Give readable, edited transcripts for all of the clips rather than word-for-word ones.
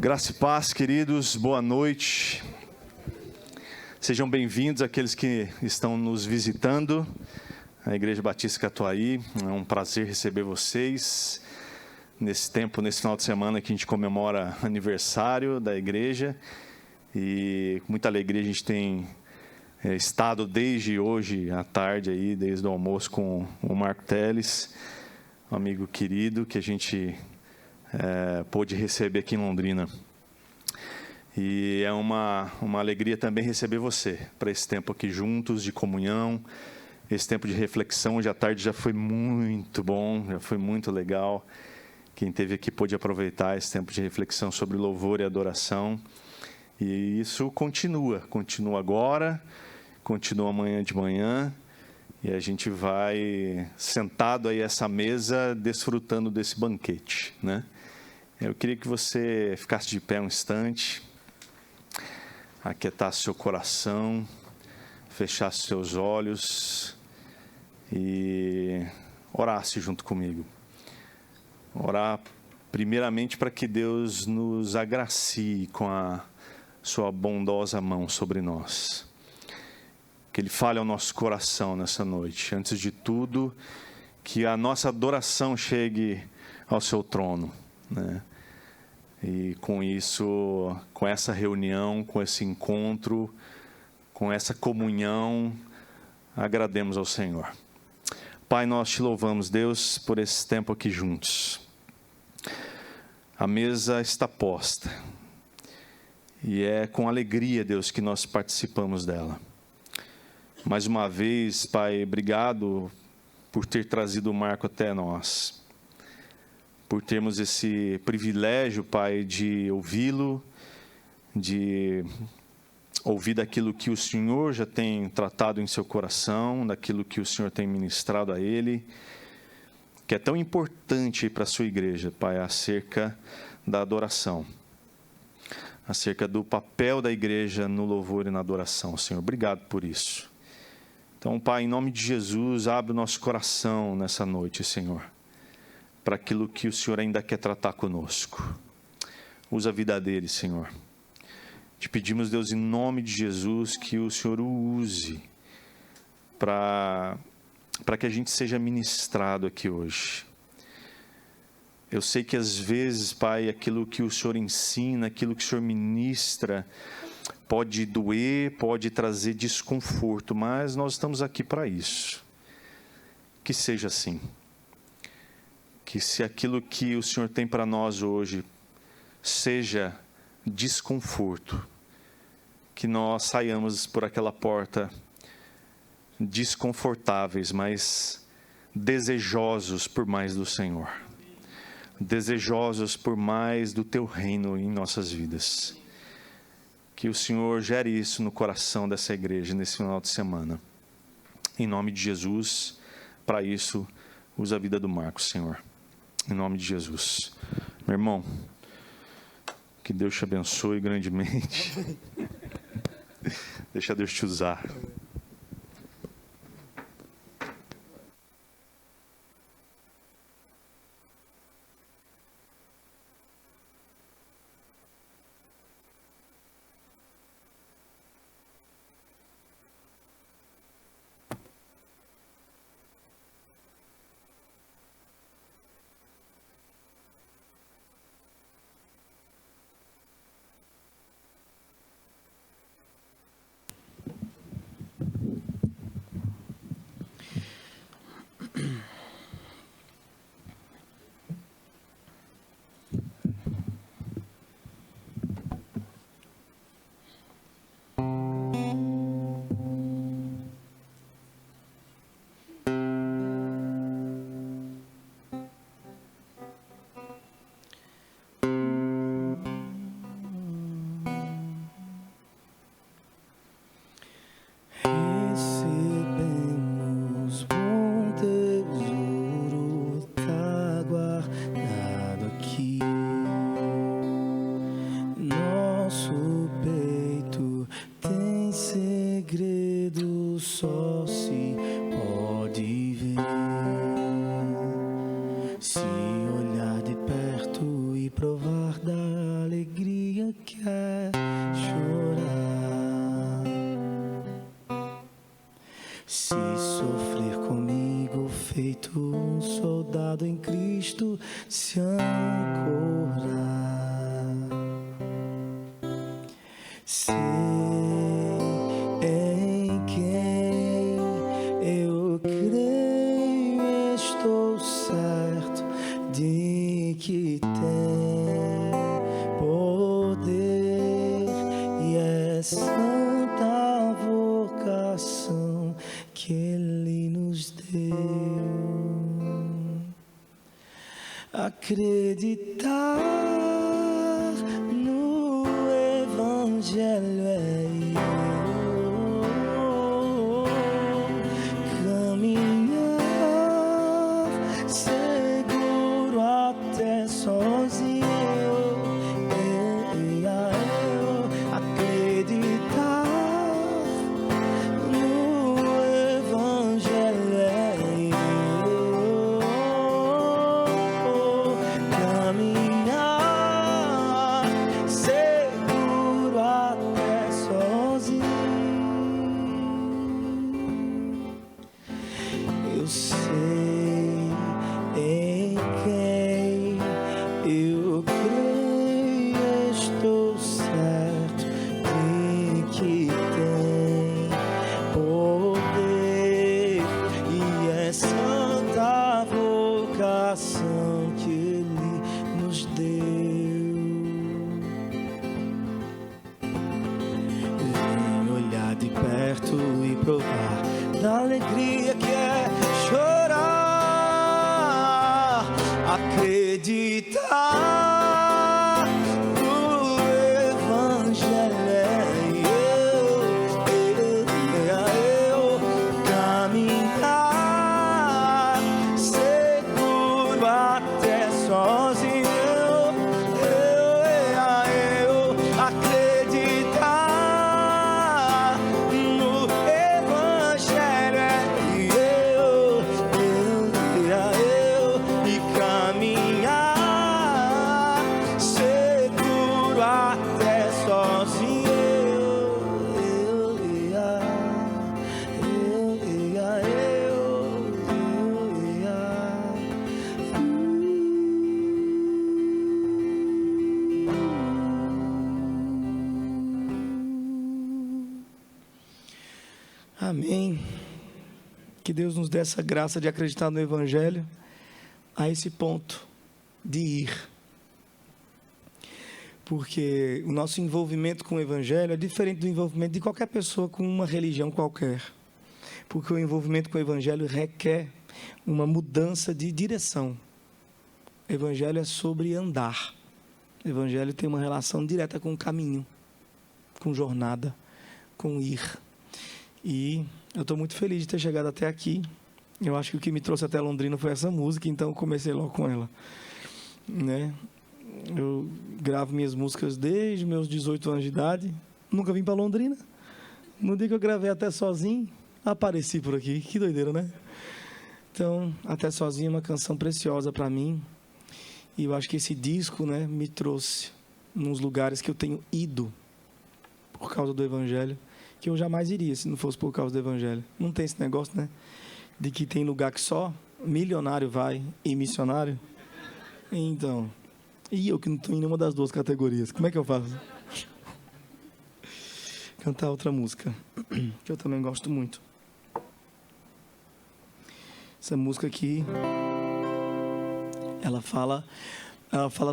Graça e paz, queridos, boa noite. Sejam bem-vindos aqueles que estão nos visitando, a Igreja Batista Catuaí. É um prazer receber vocês nesse tempo, nesse final de semana que a gente comemora aniversário da igreja. E com muita alegria a gente tem estado desde hoje à tarde, aí, desde o almoço, com o Marco Teles, um amigo querido que a gente pôde receber aqui em Londrina. E é uma alegria também receber você para esse tempo aqui juntos, de comunhão, esse tempo de reflexão. Hoje à tarde já foi muito bom, já foi muito legal. Quem esteve aqui pôde aproveitar esse tempo de reflexão sobre louvor e adoração. E isso continua agora, continua amanhã de manhã. E a gente vai sentado aí a essa mesa, desfrutando desse banquete, né? Eu queria que você ficasse de pé um instante, aquietasse seu coração, fechasse seus olhos e orasse junto comigo. Orar primeiramente para que Deus nos agracie com a sua bondosa mão sobre nós. Que Ele fale ao nosso coração nessa noite. Antes de tudo, que a nossa adoração chegue ao seu trono, né? E com isso, com essa reunião, com esse encontro, com essa comunhão, agrademos ao Senhor. Pai, nós te louvamos, Deus, por esse tempo aqui juntos. A mesa está posta. E é com alegria, Deus, que nós participamos dela. Mais uma vez, Pai, obrigado por ter trazido o Marco até nós. Por termos esse privilégio, Pai, de ouvi-lo, de ouvir daquilo que o Senhor já tem tratado em seu coração, daquilo que o Senhor tem ministrado a ele, que é tão importante para a sua igreja, Pai, acerca da adoração, acerca do papel da igreja no louvor e na adoração, Senhor. Obrigado por isso. Então, Pai, em nome de Jesus, abre o nosso coração nessa noite, Senhor, para aquilo que o Senhor ainda quer tratar conosco. Usa a vida dele, Senhor. Te pedimos, Deus, em nome de Jesus, que o Senhor o use para que a gente seja ministrado aqui hoje. Eu sei que às vezes, Pai, aquilo que o Senhor ensina, aquilo que o Senhor ministra, pode doer, pode trazer desconforto, mas nós estamos aqui para isso. Que seja assim. Que se aquilo que o Senhor tem para nós hoje seja desconforto, que nós saiamos por aquela porta desconfortáveis, mas desejosos por mais do Senhor, desejosos por mais do Teu reino em nossas vidas. Que o Senhor gere isso no coração dessa igreja nesse final de semana. Em nome de Jesus, para isso, usa a vida do Marcos, Senhor. Em nome de Jesus. Meu irmão, que Deus te abençoe grandemente. Deixa Deus te usar. Se olhar de perto e provar da alegria quer chorar. Se sofrer comigo, feito um soldado em Cristo, se ancorar. Sei em quem eu creio, estou certo de que tem poder e é santa vocação que Ele nos deu. Acreditar no Evangelho é caminhar seguro até sozinho. Acreditar no Evangelho é caminhar seguro até sozinho. Eu sei em quem eu creio, estou certo de que tem poder e é santa vocação que Ele nos deu. Vem olhar de perto e provar da alegria que é chorar. Acreditar no Evangelho caminhar seguro até sozinho. Acreditar no Evangelho e caminhar seguro até sozinho. Amém. Que Deus nos dê essa graça de acreditar no Evangelho a esse ponto de ir. Porque o nosso envolvimento com o Evangelho é diferente do envolvimento de qualquer pessoa com uma religião qualquer. Porque o envolvimento com o Evangelho requer uma mudança de direção. O Evangelho é sobre andar. O Evangelho tem uma relação direta com o caminho, com jornada, com ir. E eu estou muito feliz de ter chegado até aqui. Eu acho que o que me trouxe até Londrina foi essa música, então eu comecei logo com ela, né? Eu gravo minhas músicas desde meus 18 anos de idade. Nunca vim para Londrina. No dia que eu gravei Até Sozinho, apareci por aqui. Que doideira, né? Então, Até Sozinho é uma canção preciosa para mim. E eu acho que esse disco, né, me trouxe nos lugares que eu tenho ido por causa do Evangelho, que eu jamais iria se não fosse por causa do Evangelho. Não tem esse negócio, né? De que tem lugar que só milionário vai e missionário. Então, e eu que não estou em nenhuma das duas categorias, como é que eu faço? Cantar outra música, que eu também gosto muito. Essa música aqui, ela fala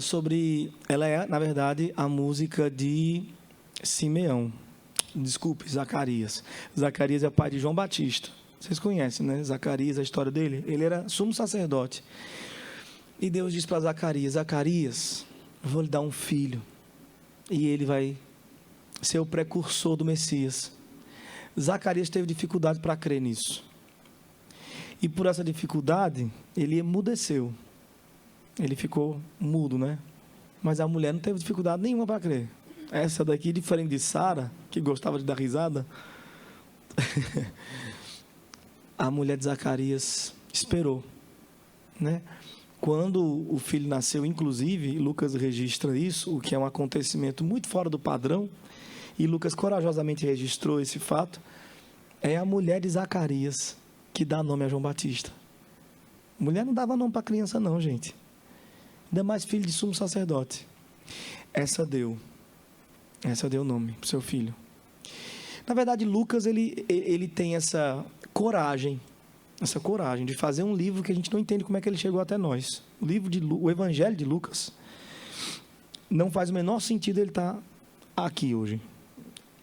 sobre... Ela é, na verdade, a música de Simeão. Desculpe, Zacarias. Zacarias é pai de João Batista. Vocês conhecem, né? Zacarias, a história dele. Ele era sumo sacerdote. E Deus diz para Zacarias: Zacarias, eu vou lhe dar um filho. E ele vai ser o precursor do Messias. Zacarias teve dificuldade para crer nisso. E por essa dificuldade, ele emudeceu. Ele ficou mudo, né? Mas a mulher não teve dificuldade nenhuma para crer. Essa daqui, diferente de Sara, que gostava de dar risada, a mulher de Zacarias esperou, né? Quando o filho nasceu, inclusive, Lucas registra isso, o que é um acontecimento muito fora do padrão, e Lucas corajosamente registrou esse fato, é a mulher de Zacarias que dá nome a João Batista. Mulher não dava nome para criança não, gente. Ainda mais filho de sumo sacerdote. Essa deu nome para o seu filho. Na verdade, Lucas ele tem essa coragem de fazer um livro que a gente não entende como é que ele chegou até nós. O Evangelho de Lucas não faz o menor sentido ele estar aqui hoje.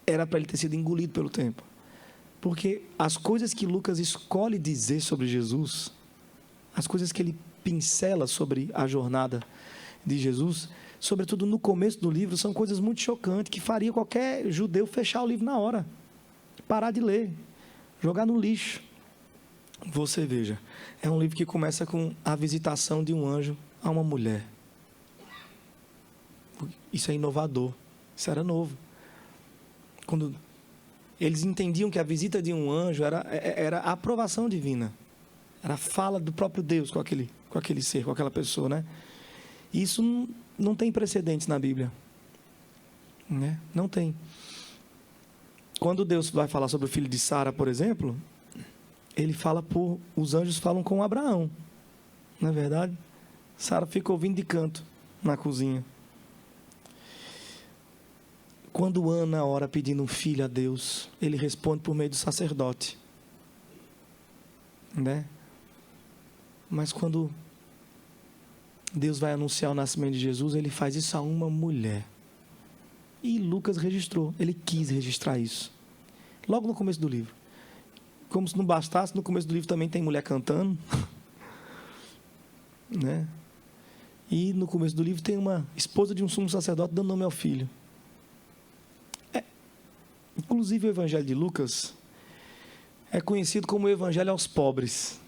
Era para ele ter sido engolido pelo tempo. Porque as coisas que Lucas escolhe dizer sobre Jesus, as coisas que ele pincela sobre a jornada de Jesus, sobretudo no começo do livro, são coisas muito chocantes que faria qualquer judeu fechar o livro na hora, parar de ler, jogar no lixo. Você veja, é um livro que começa com a visitação de um anjo a uma mulher. Isso é inovador, isso era novo. Quando eles entendiam que a visita de um anjo era a aprovação divina, era a fala do próprio Deus com aquele ser, com aquela pessoa, né? Isso não tem precedentes na Bíblia, né? Não tem. Quando Deus vai falar sobre o filho de Sara, por exemplo, os anjos falam com Abraão, não é verdade? Sara fica ouvindo de canto na cozinha. Quando Ana ora pedindo um filho a Deus, ele responde por meio do sacerdote, né? Mas quando Deus vai anunciar o nascimento de Jesus, ele faz isso a uma mulher. E Lucas registrou, ele quis registrar isso, logo no começo do livro. Como se não bastasse, no começo do livro também tem mulher cantando, né? E no começo do livro tem uma esposa de um sumo sacerdote dando nome ao filho. Inclusive o Evangelho de Lucas é conhecido como o Evangelho aos pobres,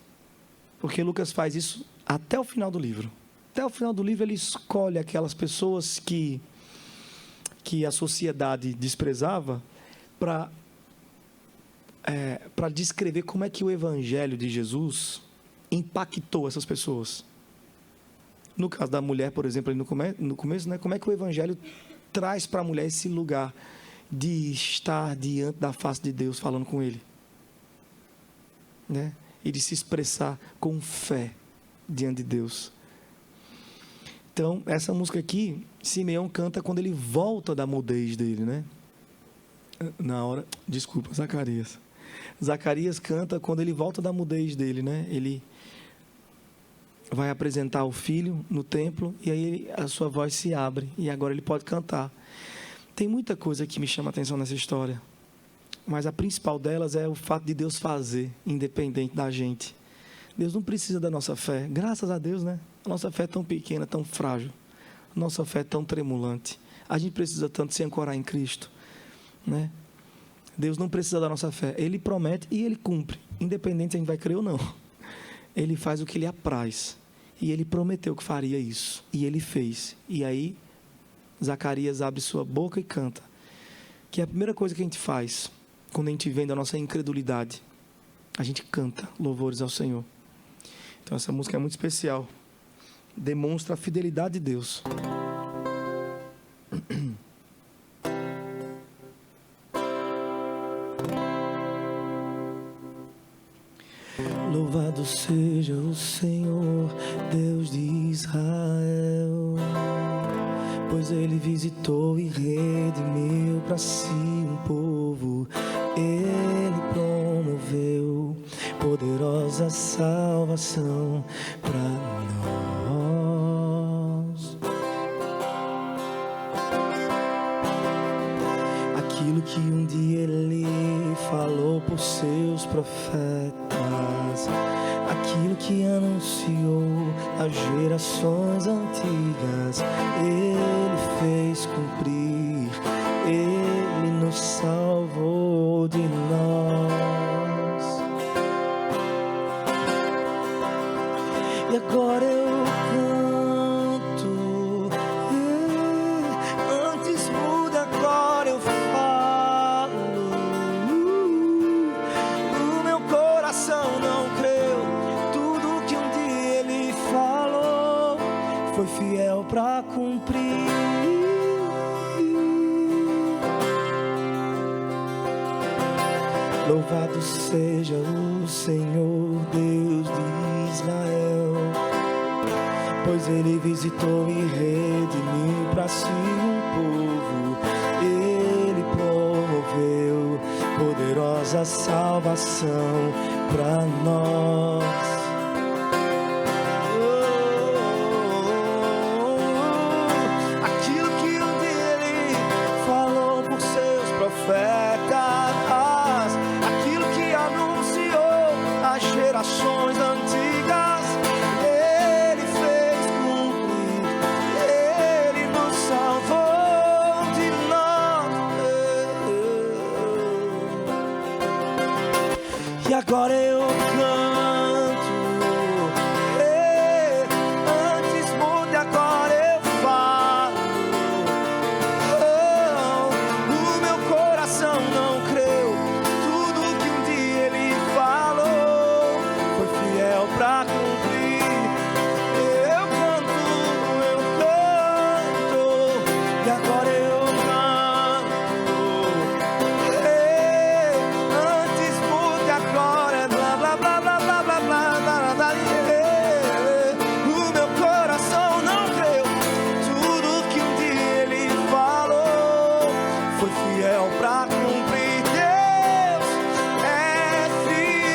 porque Lucas faz isso até o final do livro. Até o final do livro ele escolhe aquelas pessoas que a sociedade desprezava para descrever como é que o Evangelho de Jesus impactou essas pessoas. No caso da mulher, por exemplo, ali no começo, né, como é que o Evangelho traz para a mulher esse lugar de estar diante da face de Deus falando com Ele, né? E de se expressar com fé diante de Deus. Então, essa música aqui, Simeão canta quando ele volta da mudez dele, né? Zacarias. Zacarias canta quando ele volta da mudez dele, né? Ele vai apresentar o filho no templo e aí a sua voz se abre e agora ele pode cantar. Tem muita coisa que me chama a atenção nessa história, mas a principal delas é o fato de Deus fazer, independente da gente. Deus não precisa da nossa fé, graças a Deus, né? A nossa fé é tão pequena, tão frágil, a nossa fé é tão tremulante. A gente precisa tanto se ancorar em Cristo, né? Deus não precisa da nossa fé, Ele promete e Ele cumpre, independente se a gente vai crer ou não. Ele faz o que Ele apraz, e Ele prometeu que faria isso, e Ele fez. E aí Zacarias abre sua boca e canta, que é a primeira coisa que a gente faz quando a gente vem da nossa incredulidade. A gente canta louvores ao Senhor. Então essa música é muito especial, demonstra a fidelidade de Deus. Louvado seja o Senhor, Deus de Israel, pois Ele visitou e redimiu para si um povo. Ele promoveu poderosa salvação para nós. Aquilo que um dia Ele falou por seus profetas, aquilo que anunciou às gerações antigas, Ele fez cumprir, Ele nos salvou de nós. E agora eu canto, antes muda, agora eu falo. O meu coração não creu tudo que um dia Ele falou. foi fiel para cumprir. Louvado seja o Senhor, Deus de Israel, pois Ele visitou e redimiu para si um povo. Ele promoveu poderosa salvação para nós. Aquilo que um dia Ele falou por seus profetas, aquilo que anunciou às gerações antigas, Ele fez cumprir. Ele nos salvou de nós. E agora eu canto, antes mudo, agora eu falo. O meu coração não creu, tudo que um dia Ele falou foi fiel pra cumprir. Eu canto, e agora eu canto. Antes mudo, agora é blá blá blá blá blá blá blá blá blá. O meu coração não creu, tudo que um dia Ele falou foi fiel pra cumprir. Deus é fiel,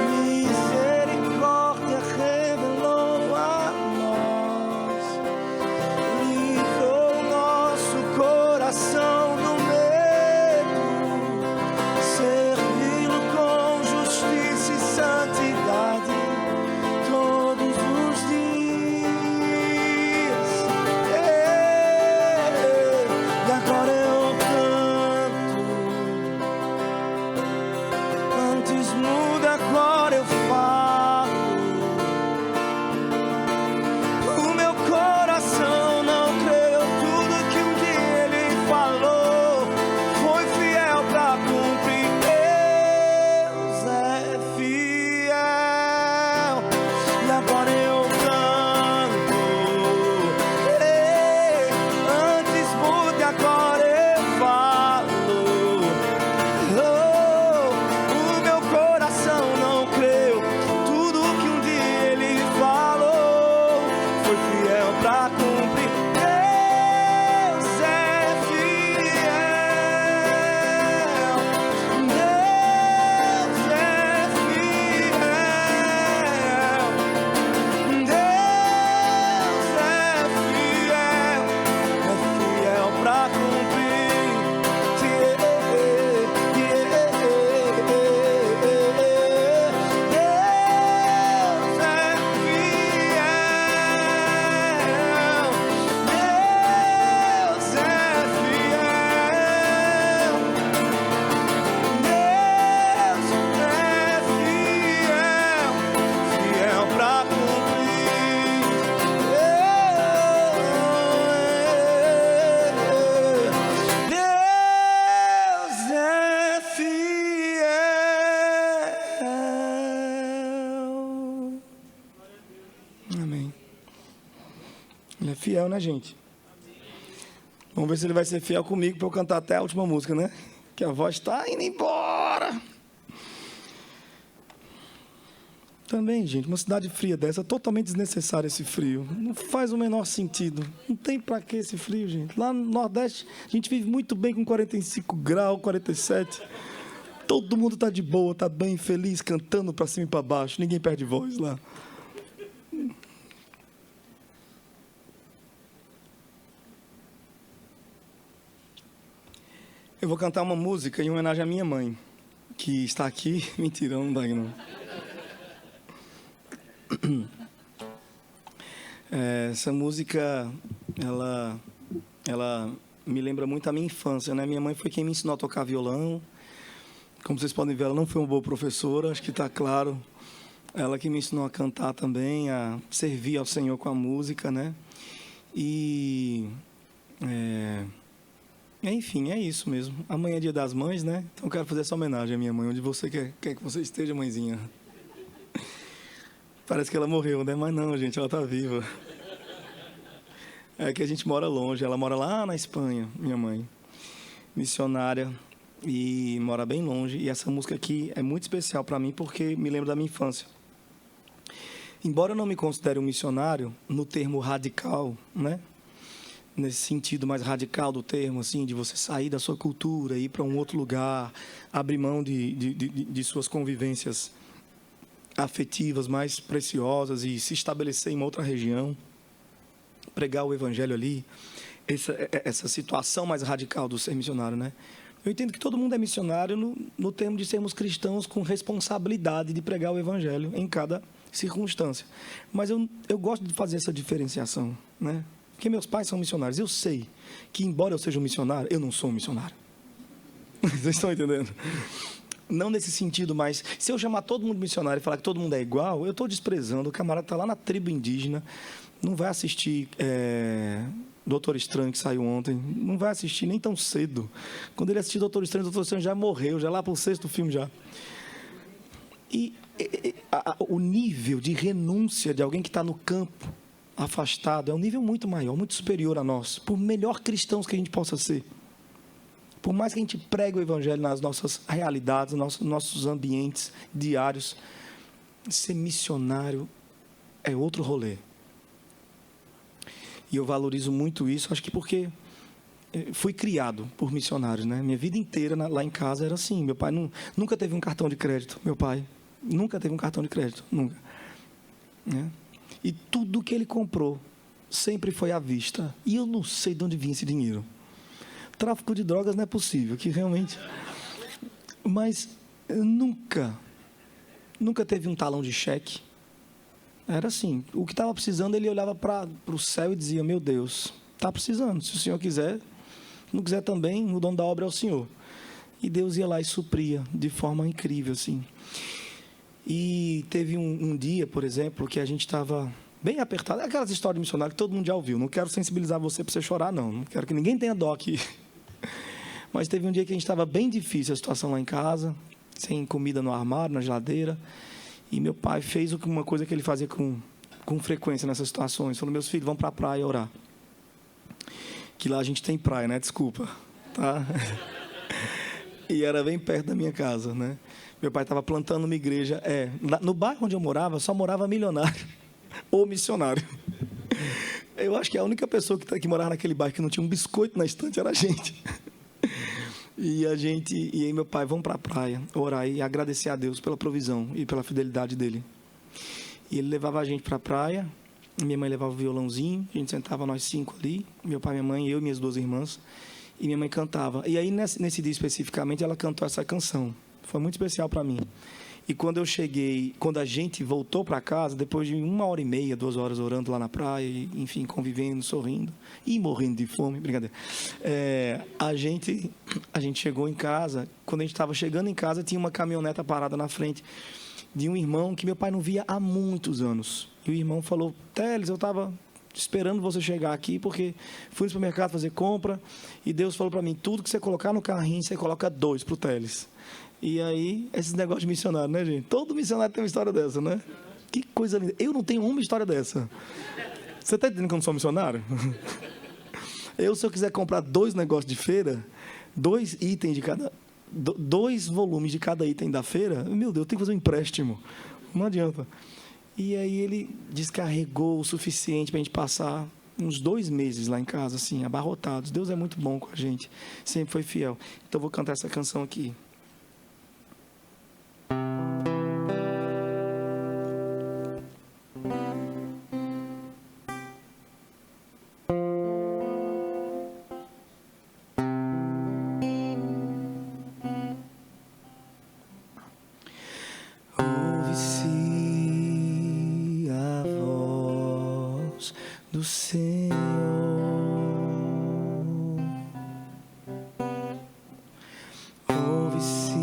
misericórdia revelou a nós, livrou nosso coração do medo, servi-lo com justiça e santidade todos os dias. E agora eu canto, antes mudo, agora eu falo. O meu coração não creu, tudo que um dia Ele falou foi fiel pra cumprir. Deus é fiel. E agora eu canto, antes mudo, agora eu falo. O meu coração não creu, tudo que um dia Ele falou foi fiel pra cumprir. Deus é fiel, Deus é fiel, Deus é fiel pra cumprir. Deus é fiel pra cumprir. Deus é fiel. Amém. Ele é fiel, né, gente? Vamos ver se Ele vai ser fiel comigo para eu cantar até a última música, né? Que a voz está indo embora. Também, gente, uma cidade fria dessa, totalmente desnecessário esse frio. Não faz o menor sentido. Não tem pra que esse frio, gente. Lá no Nordeste, a gente vive muito bem com 45 graus, 47. Todo mundo tá de boa, tá bem, feliz, cantando pra cima e pra baixo. Ninguém perde voz lá. Eu vou cantar uma música em homenagem à minha mãe, que está aqui. Mentira, não dá não. Essa música, ela me lembra muito a minha infância, né? Minha mãe foi quem me ensinou a tocar violão. Como vocês podem ver, ela não foi uma boa professora, acho que está claro. Ela que me ensinou a cantar também, a servir ao Senhor com a música, né? E... enfim, é isso mesmo. Amanhã é Dia das Mães, né? Então eu quero fazer essa homenagem à minha mãe, onde você quer que você esteja, mãezinha. Parece que ela morreu, né? Mas não, gente, ela está viva. É que a gente mora longe. Ela mora lá na Espanha, minha mãe. Missionária. E mora bem longe. E essa música aqui é muito especial para mim porque me lembra da minha infância. Embora eu não me considere um missionário, no termo radical, né? Nesse sentido mais radical do termo, assim, de você sair da sua cultura, ir para um outro lugar, abrir mão de suas convivências afetivas mais preciosas e se estabelecer em uma outra região, pregar o evangelho ali, essa situação mais radical do ser missionário, né? Eu entendo que todo mundo é missionário no termo de sermos cristãos com responsabilidade de pregar o evangelho em cada circunstância. Mas eu gosto de fazer essa diferenciação, né? Porque meus pais são missionários. Eu sei que, embora eu seja um missionário, eu não sou um missionário. Vocês estão entendendo? Não nesse sentido, mas se eu chamar todo mundo missionário e falar que todo mundo é igual, eu estou desprezando. O camarada está lá na tribo indígena, não vai assistir Doutor Estranho, que saiu ontem, não vai assistir nem tão cedo. Quando ele assistir Doutor Estranho já morreu, já lá para o 6º filme já. O nível de renúncia de alguém que está no campo, afastado, é um nível muito maior, muito superior a nós, por melhor cristãos que a gente possa ser. Por mais que a gente pregue o evangelho nas nossas realidades, nos nossos ambientes diários, ser missionário é outro rolê. E eu valorizo muito isso, acho que porque fui criado por missionários, né? Minha vida inteira lá em casa era assim. Meu pai nunca teve um cartão de crédito. Meu pai nunca teve um cartão de crédito, nunca. Né? E tudo que ele comprou sempre foi à vista. E eu não sei de onde vinha esse dinheiro. Tráfico de drogas não é possível, que realmente... Mas nunca teve um talão de cheque. Era assim, o que estava precisando, ele olhava para o céu e dizia, meu Deus, está precisando, se o Senhor quiser, não quiser também, o dono da obra é o Senhor. E Deus ia lá e supria de forma incrível, assim. E teve um dia, por exemplo, que a gente estava bem apertado. Aquelas histórias de missionário que todo mundo já ouviu. Não quero sensibilizar você para você chorar, não. Não quero que ninguém tenha dó aqui. Mas teve um dia que a gente estava bem difícil a situação lá em casa, sem comida no armário, na geladeira. E meu pai fez uma coisa que ele fazia com frequência nessas situações. Falou, meus filhos, vão para a praia orar. Que lá a gente tem praia, né? Desculpa. Tá? E era bem perto da minha casa, né? Meu pai estava plantando uma igreja. No bairro onde eu morava, só morava milionário ou missionário. Eu acho que a única pessoa que morava naquele bairro que não tinha um biscoito na estante era a gente. E aí meu pai, vamos para a praia, orar e agradecer a Deus pela provisão e pela fidelidade dele. E ele levava a gente para a praia, minha mãe levava o violãozinho, a gente sentava nós 5 ali, meu pai, minha mãe, eu e minhas 2 irmãs, e minha mãe cantava. E aí, nesse dia especificamente, ela cantou essa canção. Foi muito especial para mim. E quando a gente voltou para casa, depois de 1h30, 2 horas orando lá na praia, e, enfim, convivendo, sorrindo e morrendo de fome, brincadeira. A gente chegou em casa. Quando a gente estava chegando em casa, tinha uma caminhoneta parada na frente de um irmão que meu pai não via há muitos anos. E o irmão falou, Teles, eu estava esperando você chegar aqui, porque fui no supermercado fazer compra, e Deus falou para mim, tudo que você colocar no carrinho, você coloca 2 para o Teles. E aí, esses negócios de missionário, né, gente? Todo missionário tem uma história dessa, né? Que coisa linda. Eu não tenho uma história dessa. Você está entendendo que eu não sou missionário? Se eu quiser comprar 2 negócios de feira, 2 itens de cada... 2 volumes de cada item da feira, meu Deus, eu tenho que fazer um empréstimo. Não adianta. E aí ele descarregou o suficiente para a gente passar uns 2 meses lá em casa, assim, abarrotados. Deus é muito bom com a gente. Sempre foi fiel. Então, eu vou cantar essa canção aqui. Ouve-se a voz do Senhor. Ouve-se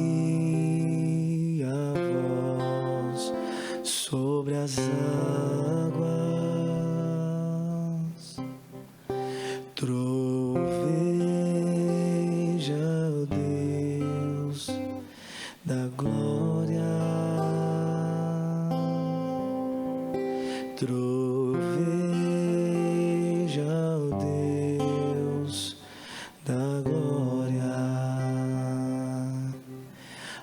a voz sobre as águas. Troveja, ó Deus da glória. troveja, ó Deus da glória.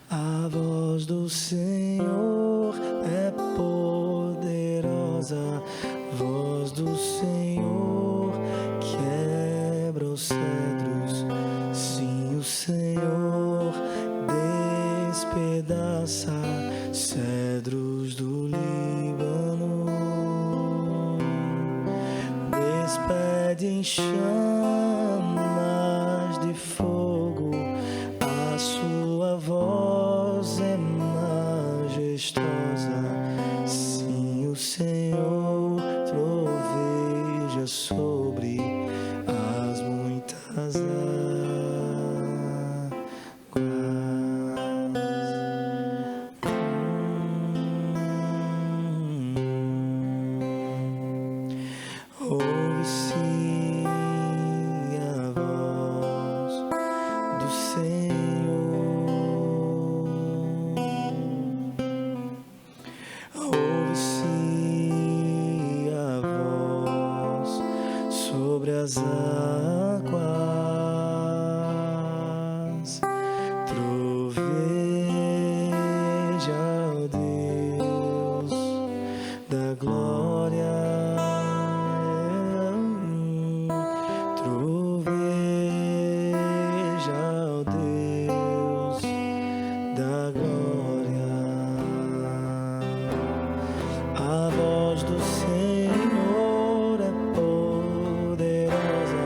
A voz do Senhor é poderosa, voz do Senhor quebra os cedros. Sim, o Senhor despedaça cedros do Líbano, despede em chamas de fogo, a sua voz é majestosa. Sim, o Senhor troveja sobre as muitas águas. Ouve-se a voz do Senhor, ouve-se a voz sobre as águas. Troveja, ó Deus da glória. Troveja, ó Deus da glória. A voz do Senhor é poderosa,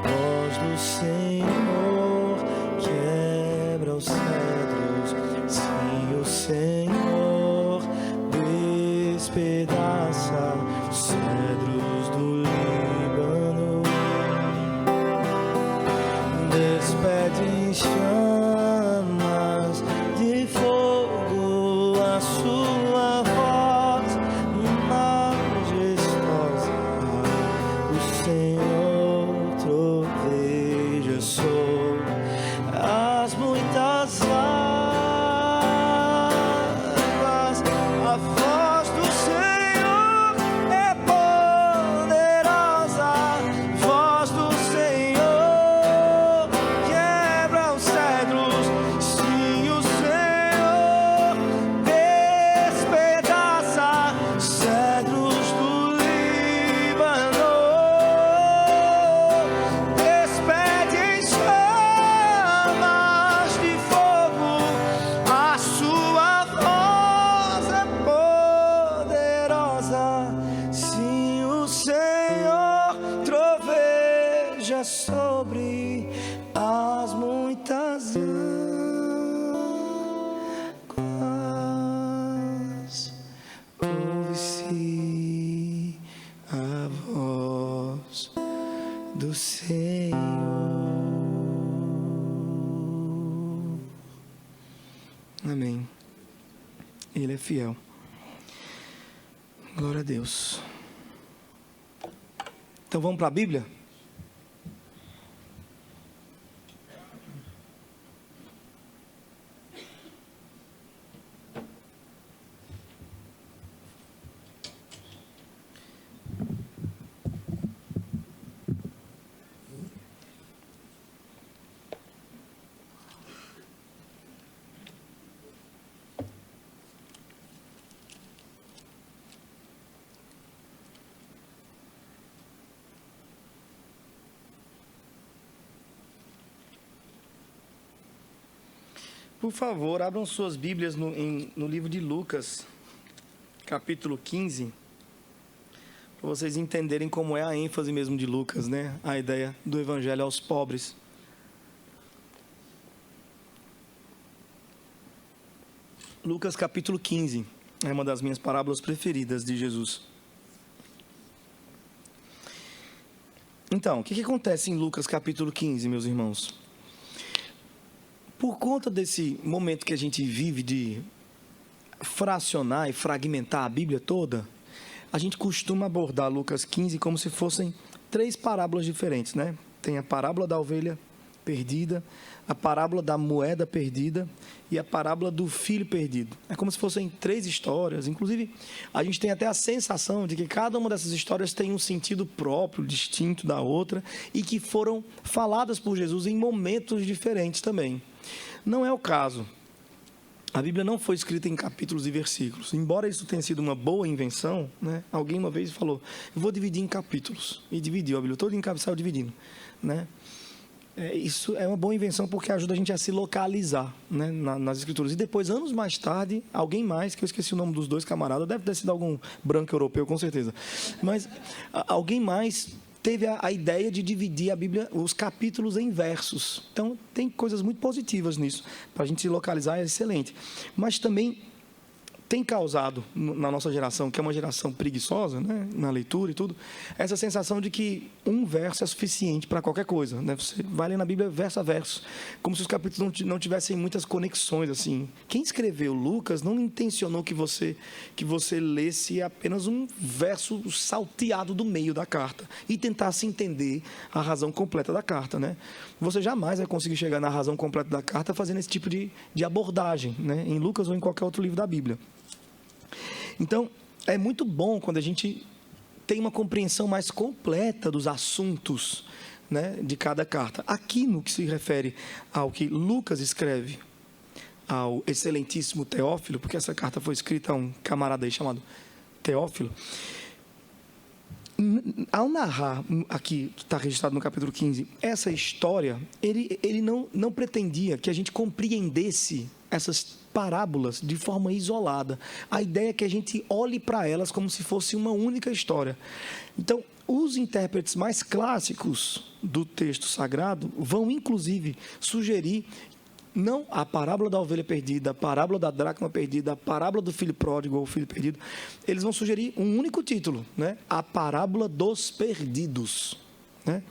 voz do Senhor quebra os cedros. Sim, o Senhor despedaça os cedros do Líbano, despede em chamas de fogo, a sua voz majestosa. O Senhor troveja sobre as muitas águas. A voz do Senhor é poderosa, voz do Senhor quebra os cedros. Sim, o Senhor despedaça cedros do Líbano, despede em chamas de fogo, a sua voz é poderosa. Sim, o Senhor troveja sobre as muitas águas. Ouve-se a voz do Senhor. Amém. Ele é fiel. Glória a Deus. Então vamos para a Bíblia? Por favor, abram suas Bíblias no livro de Lucas, capítulo 15, para vocês entenderem como é a ênfase mesmo de Lucas, né? A ideia do evangelho aos pobres. Lucas, capítulo 15, é uma das minhas parábolas preferidas de Jesus. Então, o que acontece em Lucas, capítulo 15, meus irmãos? Por conta desse momento que a gente vive de fracionar e fragmentar a Bíblia toda, a gente costuma abordar Lucas 15 como se fossem 3 parábolas diferentes, né? Tem a parábola da ovelha, perdida, a parábola da moeda perdida e a parábola do filho perdido. É como se fossem 3 histórias. Inclusive, a gente tem até a sensação de que cada uma dessas histórias tem um sentido próprio, distinto da outra, e que foram faladas por Jesus em momentos diferentes também. Não é o caso. A Bíblia não foi escrita em capítulos e versículos. Embora isso tenha sido uma boa invenção, né? Alguém uma vez falou, eu vou dividir em capítulos. E dividiu a Bíblia toda em capítulos, saiu dividindo, né? Isso é uma boa invenção porque ajuda a gente a se localizar, né, nas escrituras. E depois, anos mais tarde, alguém mais, que eu esqueci o nome dos 2 camaradas, deve ter sido algum branco europeu, com certeza. Mas alguém mais teve a ideia de dividir a Bíblia, os capítulos em versos. Então, tem coisas muito positivas nisso. Para a gente se localizar é excelente. Mas também tem causado na nossa geração, que é uma geração preguiçosa, né, na leitura e tudo, essa sensação de que um verso é suficiente para qualquer coisa, né? Você vai ler na Bíblia verso a verso, como se os capítulos não tivessem muitas conexões assim. Quem escreveu Lucas não intencionou que você lesse apenas um verso salteado do meio da carta e tentasse entender a razão completa da carta, né? Você jamais vai conseguir chegar na razão completa da carta fazendo esse tipo de abordagem, né, em Lucas ou em qualquer outro livro da Bíblia. Então, é muito bom quando a gente tem uma compreensão mais completa dos assuntos, né, de cada carta. Aqui, no que se refere ao que Lucas escreve ao excelentíssimo Teófilo, porque essa carta foi escrita a um camarada aí chamado Teófilo, ao narrar aqui, que está registrado no capítulo 15, essa história, ele não pretendia que a gente compreendesse essas parábolas de forma isolada. A ideia é que a gente olhe para elas como se fosse uma única história. Então, os intérpretes mais clássicos do texto sagrado vão, inclusive, sugerir não a parábola da ovelha perdida, a parábola da dracma perdida, a parábola do filho pródigo ou filho perdido. Eles vão sugerir um único título, né? A parábola dos perdidos, né?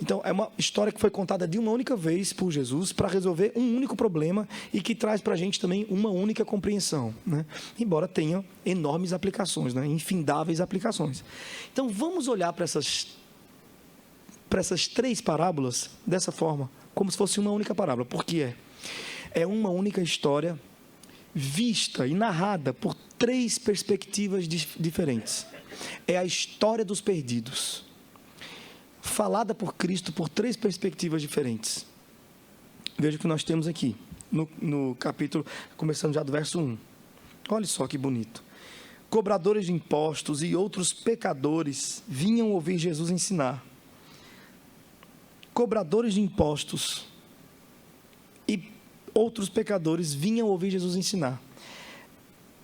Então, é uma história que foi contada de uma única vez por Jesus para resolver um único problema e que traz para a gente também uma única compreensão, né? Embora tenha enormes aplicações, né? Infindáveis aplicações. Então, vamos olhar para essas 3 parábolas dessa forma, como se fosse uma única parábola. Por que é uma única história vista e narrada por 3 perspectivas diferentes. É a história dos perdidos, falada por Cristo por 3 perspectivas diferentes. Veja o que nós temos aqui, no capítulo, começando já do verso 1. Olha só que bonito. Cobradores de impostos e outros pecadores vinham ouvir Jesus ensinar. Cobradores de impostos e outros pecadores vinham ouvir Jesus ensinar.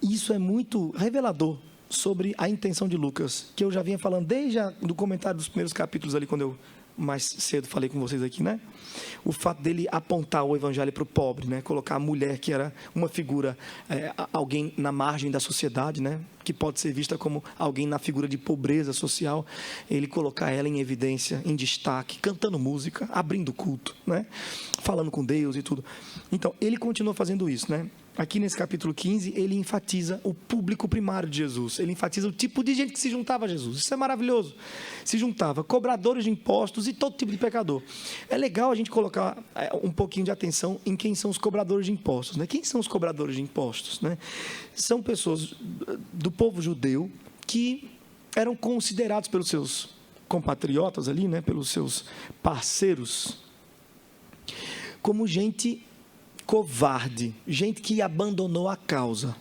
Isso é muito revelador sobre a intenção de Lucas, que eu já vinha falando desde o comentário dos primeiros capítulos ali, quando eu mais cedo falei com vocês aqui, né? O fato dele apontar o evangelho para o pobre, né? Colocar a mulher, que era uma figura, alguém na margem da sociedade, né? Que pode ser vista como alguém na figura de pobreza social, ele colocar ela em evidência, em destaque, cantando música, abrindo culto, né? Falando com Deus e tudo. Então, ele continua fazendo isso, né? Aqui nesse capítulo 15, ele enfatiza o público primário de Jesus. Ele enfatiza o tipo de gente que se juntava a Jesus. Isso é maravilhoso. Se juntava cobradores de impostos e todo tipo de pecador. É legal a gente colocar um pouquinho de atenção em quem são os cobradores de impostos, né? Quem são os cobradores de impostos, né? São pessoas do povo judeu que eram considerados pelos seus compatriotas ali, né? Pelos seus parceiros, como gente covarde, gente que abandonou a causa.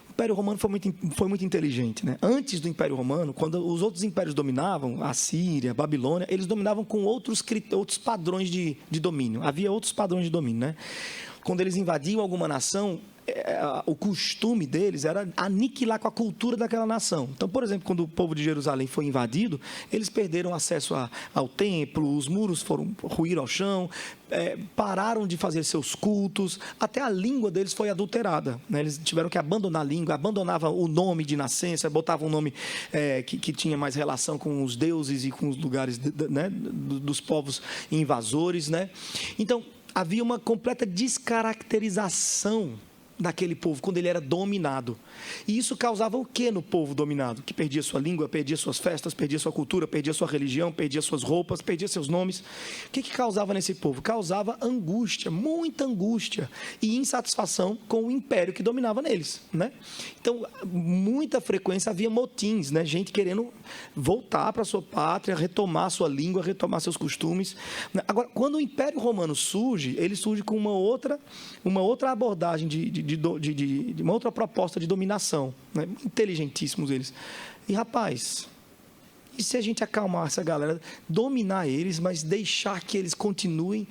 O Império Romano foi muito inteligente, né? Antes do Império Romano, quando os outros impérios dominavam, a Síria, a Babilônia, eles dominavam com outros padrões de domínio. Havia outros padrões de domínio, né? Quando eles invadiam alguma nação, o costume deles era aniquilar com a cultura daquela nação. Então, por exemplo, quando o povo de Jerusalém foi invadido, eles perderam acesso ao templo, os muros ruíram ao chão, pararam de fazer seus cultos, até a língua deles foi adulterada, né? Eles tiveram que abandonar a língua, abandonavam o nome de nascença, botavam um nome que tinha mais relação com os deuses e com os lugares, né, dos povos invasores, né? Então, havia uma completa descaracterização daquele povo, quando ele era dominado. E isso causava o que no povo dominado? Que perdia sua língua, perdia suas festas, perdia sua cultura, perdia sua religião, perdia suas roupas, perdia seus nomes. O que causava nesse povo? Causava angústia, muita angústia e insatisfação com o império que dominava neles, né? Então, muita frequência havia motins, né? Gente querendo voltar para a sua pátria, retomar sua língua, retomar seus costumes. Agora, quando o Império Romano surge, ele surge com uma outra abordagem de uma outra proposta de dominação, né? Inteligentíssimos eles. E, rapaz, e se a gente acalmar essa galera, dominar eles, mas deixar que eles continuem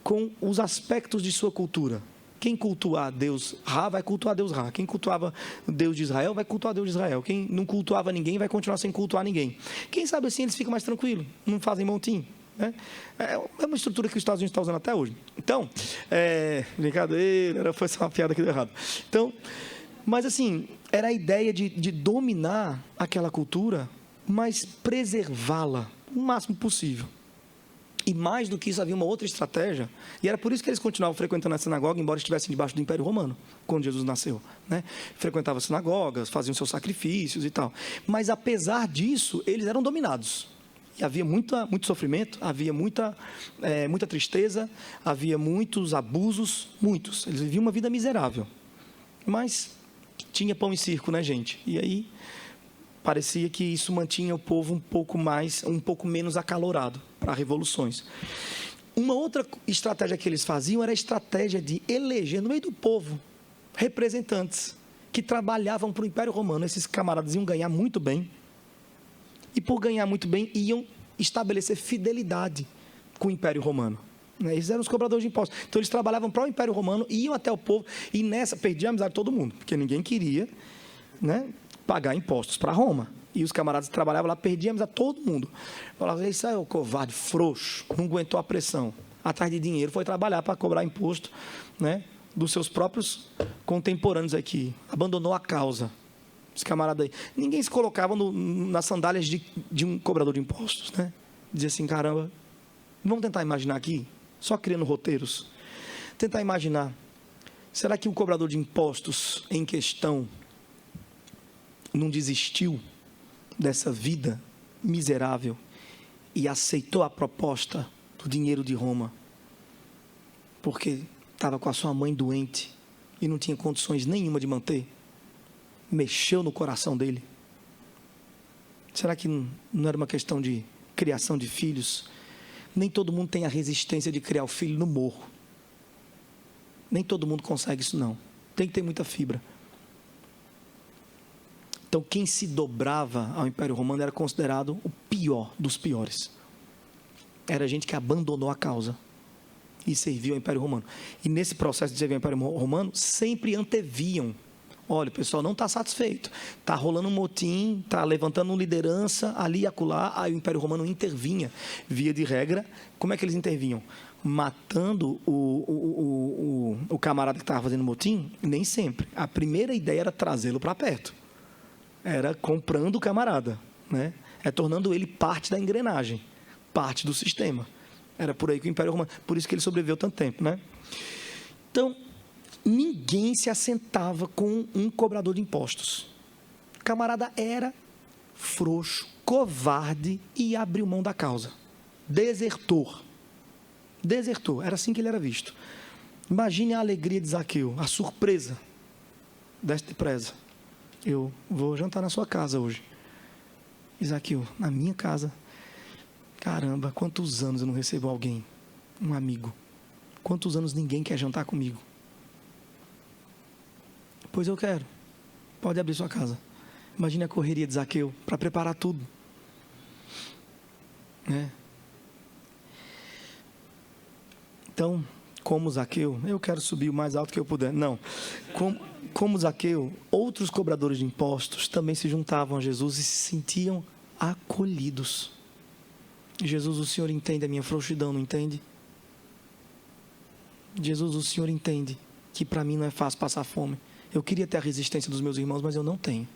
com os aspectos de sua cultura? Quem cultuar Deus Ra, vai cultuar Deus Ra. Quem cultuava Deus de Israel, vai cultuar Deus de Israel. Quem não cultuava ninguém, vai continuar sem cultuar ninguém. Quem sabe assim eles ficam mais tranquilos, não fazem montinho. É uma estrutura que os Estados Unidos estão usando até hoje. Então, brincadeira, foi só uma piada que deu errado. Então, mas assim, era a ideia de dominar aquela cultura, mas preservá-la o máximo possível. E mais do que isso, havia uma outra estratégia, e era por isso que eles continuavam frequentando a sinagoga, embora estivessem debaixo do Império Romano, quando Jesus nasceu, né? Frequentavam sinagogas, faziam seus sacrifícios e tal. Mas, apesar disso, eles eram dominados. E havia muito sofrimento, havia muita tristeza, havia muitos abusos, muitos. Eles viviam uma vida miserável. Mas tinha pão e circo, né, gente? E aí parecia que isso mantinha o povo um pouco menos acalorado para revoluções. Uma outra estratégia que eles faziam era a estratégia de eleger no meio do povo representantes que trabalhavam para o Império Romano. Esses camaradas iam ganhar muito bem. E, por ganhar muito bem, iam estabelecer fidelidade com o Império Romano. Eles eram os cobradores de impostos. Então, eles trabalhavam para o Império Romano, iam até o povo, e nessa perdia a amizade de todo mundo, porque ninguém queria, né, pagar impostos para Roma. E os camaradas que trabalhavam lá perdiam a amizade de todo mundo. Falavam, isso aí é o covarde, frouxo, não aguentou a pressão. Atrás de dinheiro, foi trabalhar para cobrar imposto, né, dos seus próprios contemporâneos aqui. Abandonou a causa. Esse camarada aí, ninguém se colocava nas sandálias de um cobrador de impostos, né? Dizia assim, caramba, vamos tentar imaginar aqui, só criando roteiros, tentar imaginar, será que o cobrador de impostos em questão não desistiu dessa vida miserável e aceitou a proposta do dinheiro de Roma, porque estava com a sua mãe doente e não tinha condições nenhuma de manter? Mexeu no coração dele? Será que não era uma questão de criação de filhos? Nem todo mundo tem a resistência de criar o filho no morro. Nem todo mundo consegue isso, não. Tem que ter muita fibra. Então, quem se dobrava ao Império Romano era considerado o pior dos piores. Era gente que abandonou a causa e serviu ao Império Romano. E nesse processo de servir ao Império Romano, sempre anteviam: olha, o pessoal não está satisfeito, está rolando um motim, está levantando liderança ali e acolá. Aí o Império Romano intervinha, via de regra. Como é que eles intervinham? Matando o camarada que estava fazendo motim? Nem sempre. A primeira ideia era trazê-lo para perto. Era comprando o camarada, né? Tornando ele parte da engrenagem, parte do sistema. Era por aí que o Império Romano... Por isso que ele sobreviveu tanto tempo, né? Então, ninguém se assentava com um cobrador de impostos. O camarada era frouxo, covarde e abriu mão da causa. Desertor. Era assim que ele era visto. Imagine a alegria de Zaqueu, a surpresa. Desce depressa. Eu vou jantar na sua casa hoje. E Zaqueu, na minha casa? Caramba, quantos anos eu não recebo alguém, um amigo? Quantos anos ninguém quer jantar comigo? Pois eu quero. Pode abrir sua casa. Imagine a correria de Zaqueu para preparar tudo. Então, como Zaqueu, eu quero subir o mais alto que eu puder. Não. Como Zaqueu, outros cobradores de impostos também se juntavam a Jesus e se sentiam acolhidos. Jesus, o Senhor entende a minha frouxidão, não entende? Jesus, o Senhor entende que para mim não é fácil passar fome. Eu queria ter a resistência dos meus irmãos, mas eu não tenho.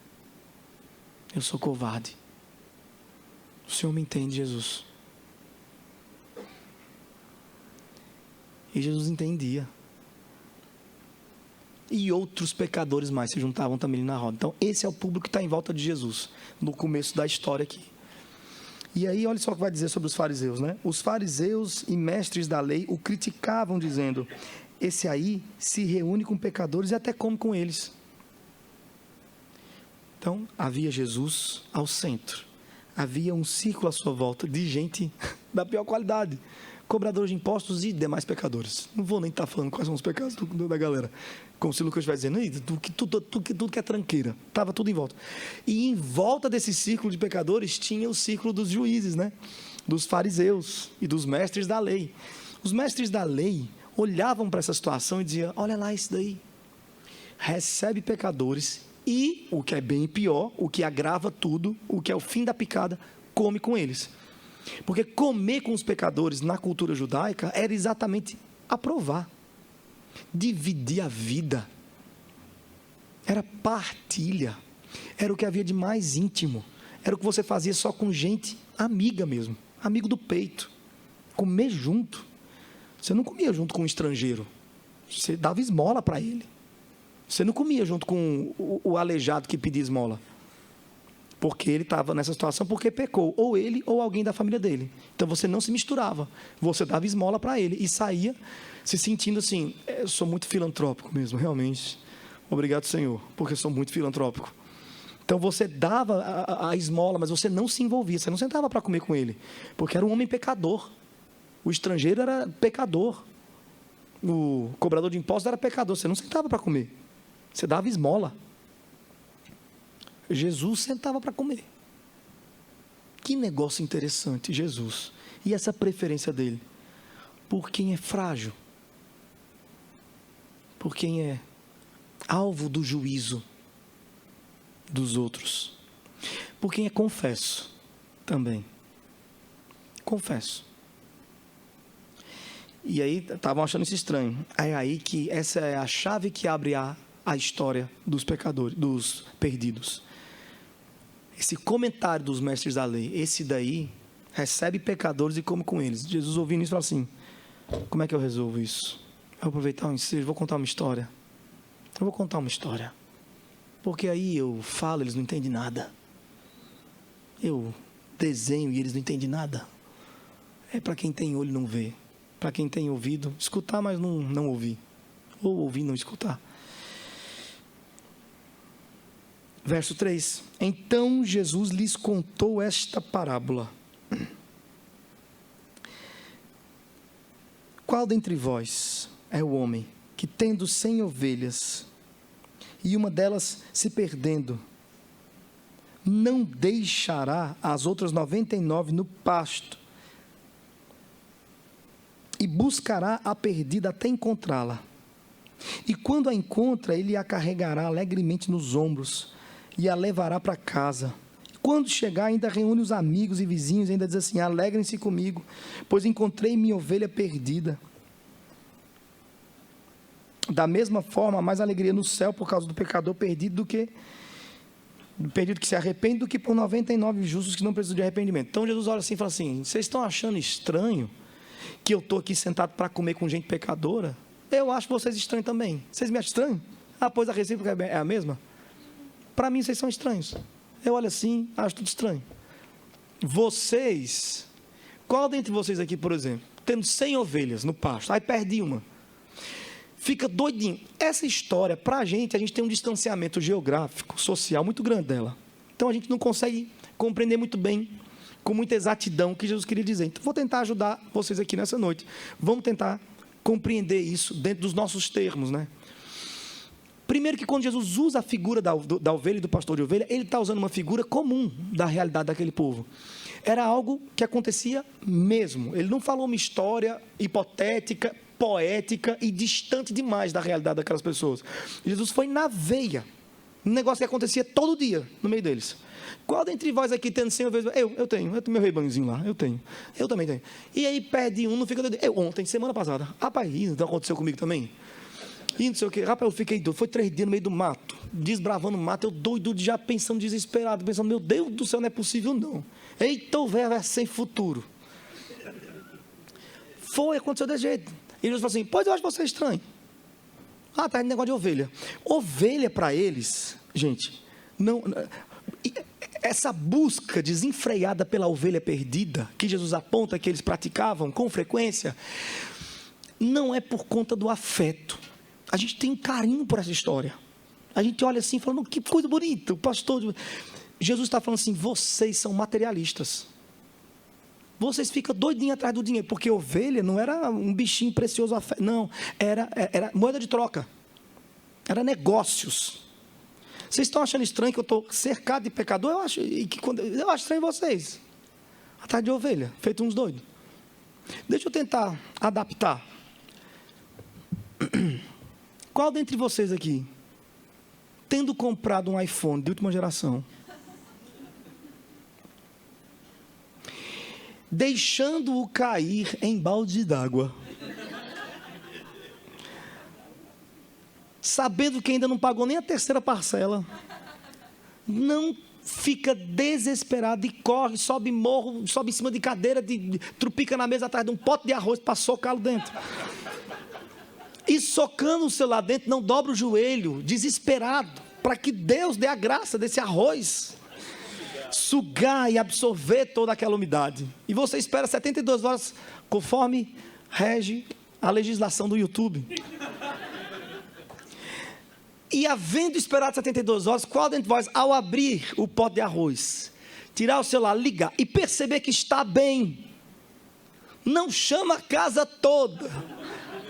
Eu sou covarde. O Senhor me entende, Jesus. E Jesus entendia. e outros pecadores mais se juntavam também na roda. Então, esse é o público que está em volta de Jesus, no começo da história aqui. E aí, olha só o que vai dizer sobre os fariseus, né? Os fariseus e mestres da lei o criticavam, dizendo: esse aí se reúne com pecadores e até come com eles. Então, havia Jesus ao centro. Havia um círculo à sua volta de gente da pior qualidade. Cobradores de impostos e demais pecadores. Não vou nem estar falando quais são os pecados da galera. Como se o Lucas vai dizendo, tudo que é tranqueira. Estava tudo em volta. E em volta desse círculo de pecadores tinha o círculo dos juízes, né? Dos fariseus e dos mestres da lei. Os mestres da lei olhavam para essa situação e diziam: olha lá isso daí. Recebe pecadores e, o que é bem pior, o que agrava tudo, o que é o fim da picada, come com eles. Porque comer com os pecadores na cultura judaica era exatamente aprovar, dividir a vida, era partilha, era o que havia de mais íntimo, era o que você fazia só com gente amiga mesmo, amigo do peito. Comer junto, você não comia junto com um estrangeiro, você dava esmola para ele, você não comia junto com o aleijado que pedia esmola, porque ele estava nessa situação porque pecou, ou ele ou alguém da família dele. Então você não se misturava, você dava esmola para ele e saía se sentindo assim: eu sou muito filantrópico mesmo, realmente, obrigado Senhor, porque eu sou muito filantrópico. Então você dava a esmola, mas você não se envolvia, você não sentava para comer com ele, porque era um homem pecador. O estrangeiro era pecador, o cobrador de impostos era pecador, você não sentava para comer, você dava esmola. Jesus sentava para comer. Que negócio interessante, Jesus. E essa preferência dele por quem é frágil, por quem é alvo do juízo dos outros, por quem é confesso também. Confesso. E aí estavam achando isso estranho. É aí que essa é a chave que abre a história dos pecadores, dos perdidos. Esse comentário dos mestres da lei, esse daí recebe pecadores e come com eles. Jesus ouvindo isso, fala assim: como é que eu resolvo isso? Eu vou aproveitar um ensejo, vou contar uma história. Eu vou contar uma história. Porque aí eu falo, eles não entendem nada. Eu desenho e eles não entendem nada. É para quem tem olho não ver. Para quem tem ouvido, escutar, mas não ouvir. Ou ouvir, não escutar. Verso 3. Então Jesus lhes contou esta parábola: qual dentre vós é o homem que, tendo 100 ovelhas, e uma delas se perdendo, não deixará as outras 99 no pasto, e buscará a perdida até encontrá-la? E quando a encontra, ele a carregará alegremente nos ombros, e a levará para casa. Quando chegar, ainda reúne os amigos e vizinhos, e ainda diz assim: alegrem-se comigo, pois encontrei minha ovelha perdida. Da mesma forma, há mais alegria no céu por causa do pecador perdido que se arrepende, do que por 99 justos que não precisam de arrependimento. Então Jesus olha assim e fala assim: vocês estão achando estranho que eu estou aqui sentado para comer com gente pecadora? Eu acho vocês estranhos também. Vocês me acham estranho? Ah, pois a recíproca é a mesma? Para mim, vocês são estranhos. Eu olho assim, acho tudo estranho. Vocês, qual dentre vocês aqui, por exemplo, tendo 100 ovelhas no pasto, aí perde uma, fica doidinho? Essa história, para a gente tem um distanciamento geográfico, social muito grande dela. Então a gente não consegue compreender muito bem, com muita exatidão, o que Jesus queria dizer. Então vou tentar ajudar vocês aqui nessa noite. Vamos tentar compreender isso dentro dos nossos termos, né? Primeiro que quando Jesus usa a figura da ovelha e do pastor de ovelha, ele está usando uma figura comum da realidade daquele povo. Era algo que acontecia mesmo. Ele não falou uma história hipotética, poética e distante demais da realidade daquelas pessoas. Jesus foi na veia. Um negócio que acontecia todo dia no meio deles. Qual dentre vós aqui tendo 100 ovelhas? Eu tenho meu rebanhozinho lá, eu tenho. Eu também tenho. E aí perde um, não fica doido. Ontem, semana passada. Rapaz, isso não aconteceu comigo também? E não sei o que, rapaz, eu fiquei doido, foi 3 dias no meio do mato, desbravando o mato, eu doido, já pensando, desesperado, pensando: meu Deus do céu, não é possível não, eita, o velho é sem futuro. Aconteceu desse jeito. E Jesus falou assim: pois eu acho você estranho, Ah, tá, negócio de ovelha. Ovelha para eles, gente, não... Essa busca desenfreada pela ovelha perdida, que Jesus aponta que eles praticavam com frequência, não é por conta do afeto. A gente tem um carinho por essa história. A gente olha assim, falando, que coisa bonita, o pastor... Jesus está falando assim, vocês são materialistas. Vocês ficam doidinhos atrás do dinheiro, porque ovelha não era um bichinho precioso, não, era moeda de troca, era negócios. Vocês estão achando estranho que eu estou cercado de pecador? Eu acho estranho vocês, atrás de ovelha, feito uns doidos. Deixa eu tentar adaptar. Qual dentre vocês aqui, tendo comprado um iPhone de última geração, deixando-o cair em balde d'água, sabendo que ainda não pagou nem a terceira parcela, não fica desesperado e corre, sobe morro, sobe em cima de cadeira, trupica na mesa atrás de um pote de arroz para socá-lo dentro, e socando o celular dentro, não dobra o joelho, desesperado, para que Deus dê a graça desse arroz sugar e absorver toda aquela umidade. E você espera 72 horas, conforme rege a legislação do YouTube. E havendo esperado 72 horas, qual dentre vós, ao abrir o pote de arroz, tirar o celular, ligar e perceber que está bem, não chama a casa toda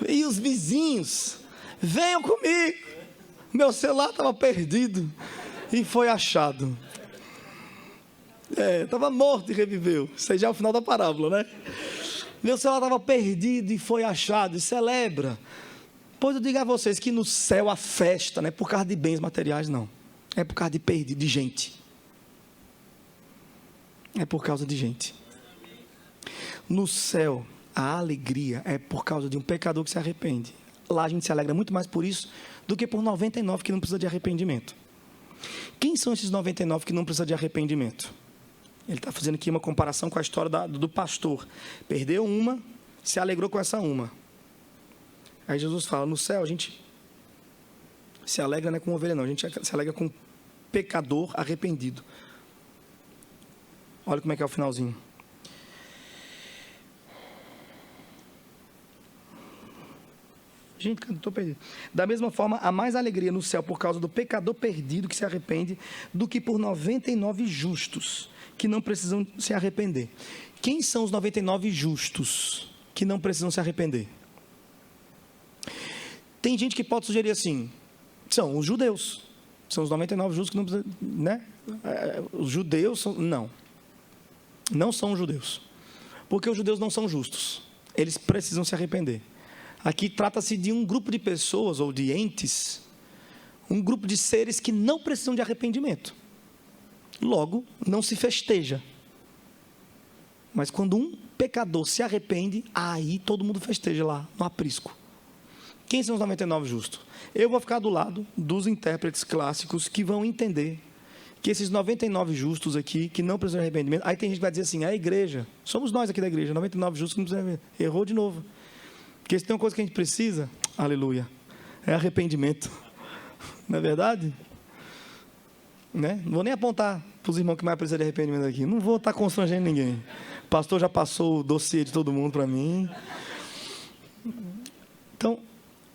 e os vizinhos, venham comigo, meu celular estava perdido e foi achado. Estava morto e reviveu. Isso aí já é o final da parábola, né? Meu celular estava perdido e foi achado. E celebra. Pois eu digo a vocês que no céu a festa não é por causa de bens materiais, não. É por causa de perdido, de gente. É por causa de gente. No céu, a alegria é por causa de um pecador que se arrepende. Lá a gente se alegra muito mais por isso do que por 99 que não precisa de arrependimento. Quem são esses 99 que não precisam de arrependimento? Ele está fazendo aqui uma comparação com a história do pastor. Perdeu uma, se alegrou com essa uma. Aí Jesus fala, no céu a gente se alegra não é com ovelha não, a gente se alegra com pecador arrependido. Olha como é que é o finalzinho. Gente, eu estou perdido. Da mesma forma, há mais alegria no céu por causa do pecador perdido que se arrepende do que por 99 justos que não precisam se arrepender. Quem são os 99 justos que não precisam se arrepender? Tem gente que pode sugerir assim, são os judeus. São os 99 justos que não precisam, né? Os judeus são, não são os judeus. Porque os judeus não são justos. Eles precisam se arrepender. Aqui trata-se de um grupo de pessoas ou de entes, um grupo de seres que não precisam de arrependimento. Logo, não se festeja. Mas quando um pecador se arrepende, aí todo mundo festeja lá, no aprisco. Quem são os 99 justos? Eu vou ficar do lado dos intérpretes clássicos que vão entender que esses 99 justos aqui, que não precisam de arrependimento, aí tem gente que vai dizer assim, a igreja, somos nós aqui da igreja, 99 justos que não precisam de arrependimento. Errou de novo. Porque se tem uma coisa que a gente precisa, aleluia, é arrependimento. Não é verdade? Né? Não vou nem apontar para os irmãos que mais precisam de arrependimento aqui. Não vou estar constrangendo ninguém. O pastor já passou o dossiê de todo mundo para mim. Então,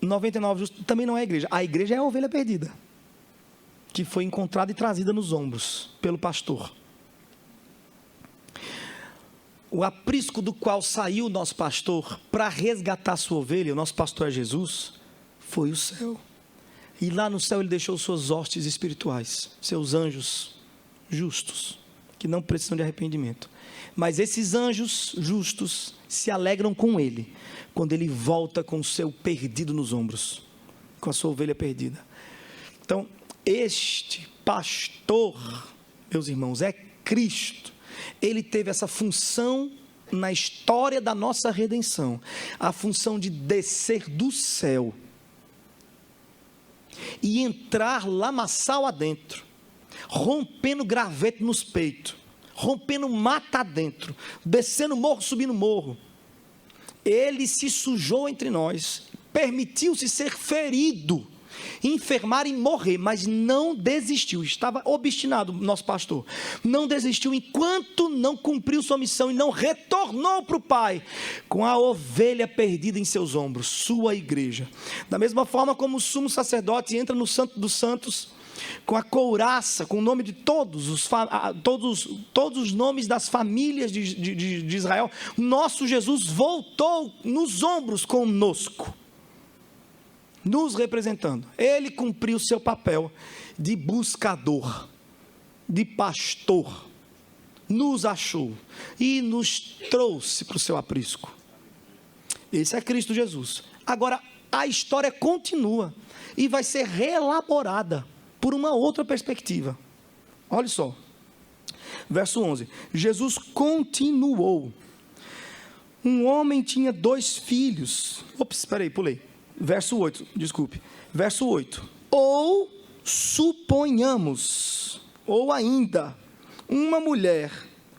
99 justos também não é a igreja. A igreja é a ovelha perdida, que foi encontrada e trazida nos ombros pelo pastor. O aprisco do qual saiu o nosso pastor para resgatar sua ovelha, o nosso pastor é Jesus, foi o céu. E lá no céu ele deixou suas hostes espirituais, seus anjos justos, que não precisam de arrependimento. Mas esses anjos justos se alegram com ele, quando ele volta com o seu perdido nos ombros, com a sua ovelha perdida. Então, este pastor, meus irmãos, é Cristo. Ele teve essa função na história da nossa redenção, a função de descer do céu e entrar lamaçal adentro, rompendo graveto nos peitos, rompendo mata adentro, descendo morro, subindo morro. Ele se sujou entre nós, permitiu-se ser ferido, enfermar e morrer, mas não desistiu. Estava obstinado, nosso pastor. Não desistiu enquanto não cumpriu sua missão e não retornou para o Pai com a ovelha perdida em seus ombros, sua igreja. Da mesma forma como o sumo sacerdote entra no Santo dos Santos com a couraça, com o nome de todos os nomes das famílias de Israel, nosso Jesus voltou nos ombros conosco, nos representando. Ele cumpriu seu papel de buscador, de pastor, nos achou e nos trouxe para o seu aprisco. Esse é Cristo Jesus. Agora, a história continua e vai ser reelaborada por uma outra perspectiva. Olha só, verso 11, Jesus continuou. Um homem tinha 2 filhos. Espera aí, pulei. Verso 8, desculpe. Verso 8. Ou suponhamos, ou ainda, uma mulher.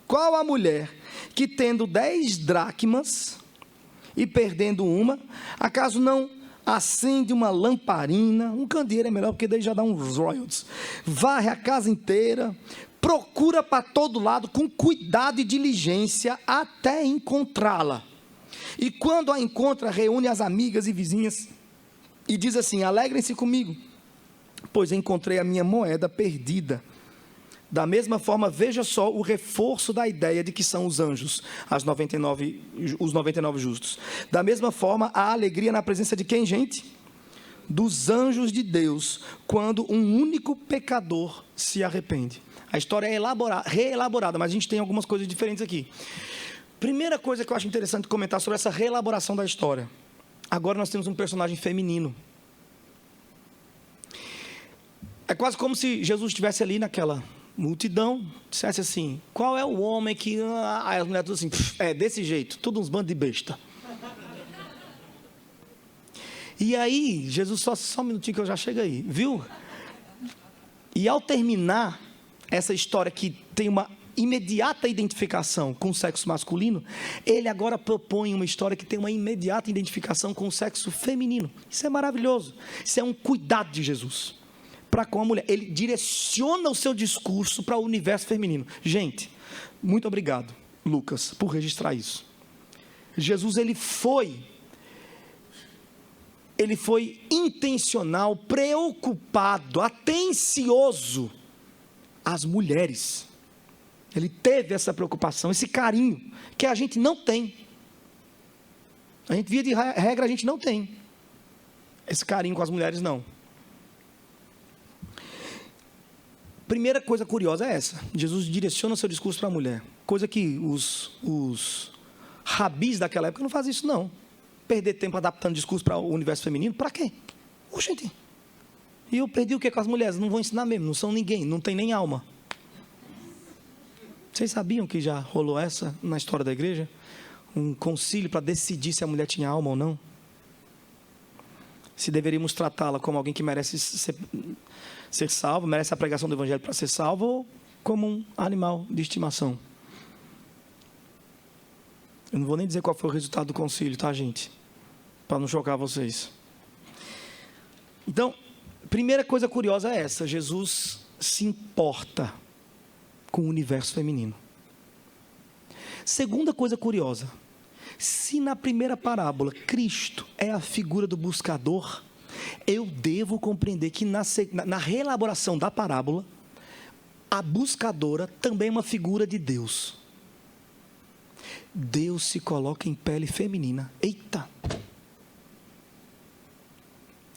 Qual a mulher que tendo 10 dracmas e perdendo uma, acaso não acende uma lamparina, um candeeiro é melhor porque daí já dá uns royalties, varre a casa inteira, procura para todo lado com cuidado e diligência até encontrá-la, e quando a encontra, reúne as amigas e vizinhas e diz assim: alegrem-se comigo, pois encontrei a minha moeda perdida. Da mesma forma, veja só o reforço da ideia de que são os anjos, os 99 justos. Da mesma forma, há alegria na presença de quem, gente? Dos anjos de Deus, quando um único pecador se arrepende. A história é reelaborada, mas a gente tem algumas coisas diferentes aqui. Primeira coisa que eu acho interessante comentar sobre essa reelaboração da história. Agora nós temos um personagem feminino. É quase como se Jesus estivesse ali naquela multidão, dissesse assim: qual é o homem que... Aí as mulheres tudo assim, desse jeito, tudo uns bandos de besta. E aí, Jesus, só um minutinho que eu já chego aí, viu? E ao terminar essa história que tem uma imediata identificação com o sexo masculino, ele agora propõe uma história que tem uma imediata identificação com o sexo feminino. Isso é maravilhoso, isso é um cuidado de Jesus para com a mulher. Ele direciona o seu discurso para o universo feminino. Gente, muito obrigado, Lucas, por registrar isso. Jesus, ele foi intencional, preocupado, atencioso às mulheres. Ele teve essa preocupação, esse carinho, que a gente não tem. A gente, via de regra, a gente não tem esse carinho com as mulheres, não. Primeira coisa curiosa é essa: Jesus direciona o seu discurso para a mulher, coisa que os rabis daquela época não fazem isso, não. Perder tempo adaptando discurso para o universo feminino, para quê? Oxente, e eu perdi o que com as mulheres? Não vou ensinar mesmo, não são ninguém, não tem nem alma. Vocês sabiam que já rolou essa na história da igreja? Um concílio para decidir se a mulher tinha alma ou não? Se deveríamos tratá-la como alguém que merece ser salvo, merece a pregação do evangelho para ser salvo, ou como um animal de estimação. Eu não vou nem dizer qual foi o resultado do concílio, tá, gente? Para não chocar vocês. Então, primeira coisa curiosa é essa: Jesus se importa com o universo feminino. Segunda coisa curiosa: se na primeira parábola Cristo é a figura do buscador, eu devo compreender que na reelaboração da parábola, a buscadora também é uma figura de Deus. Deus se coloca em pele feminina. Eita!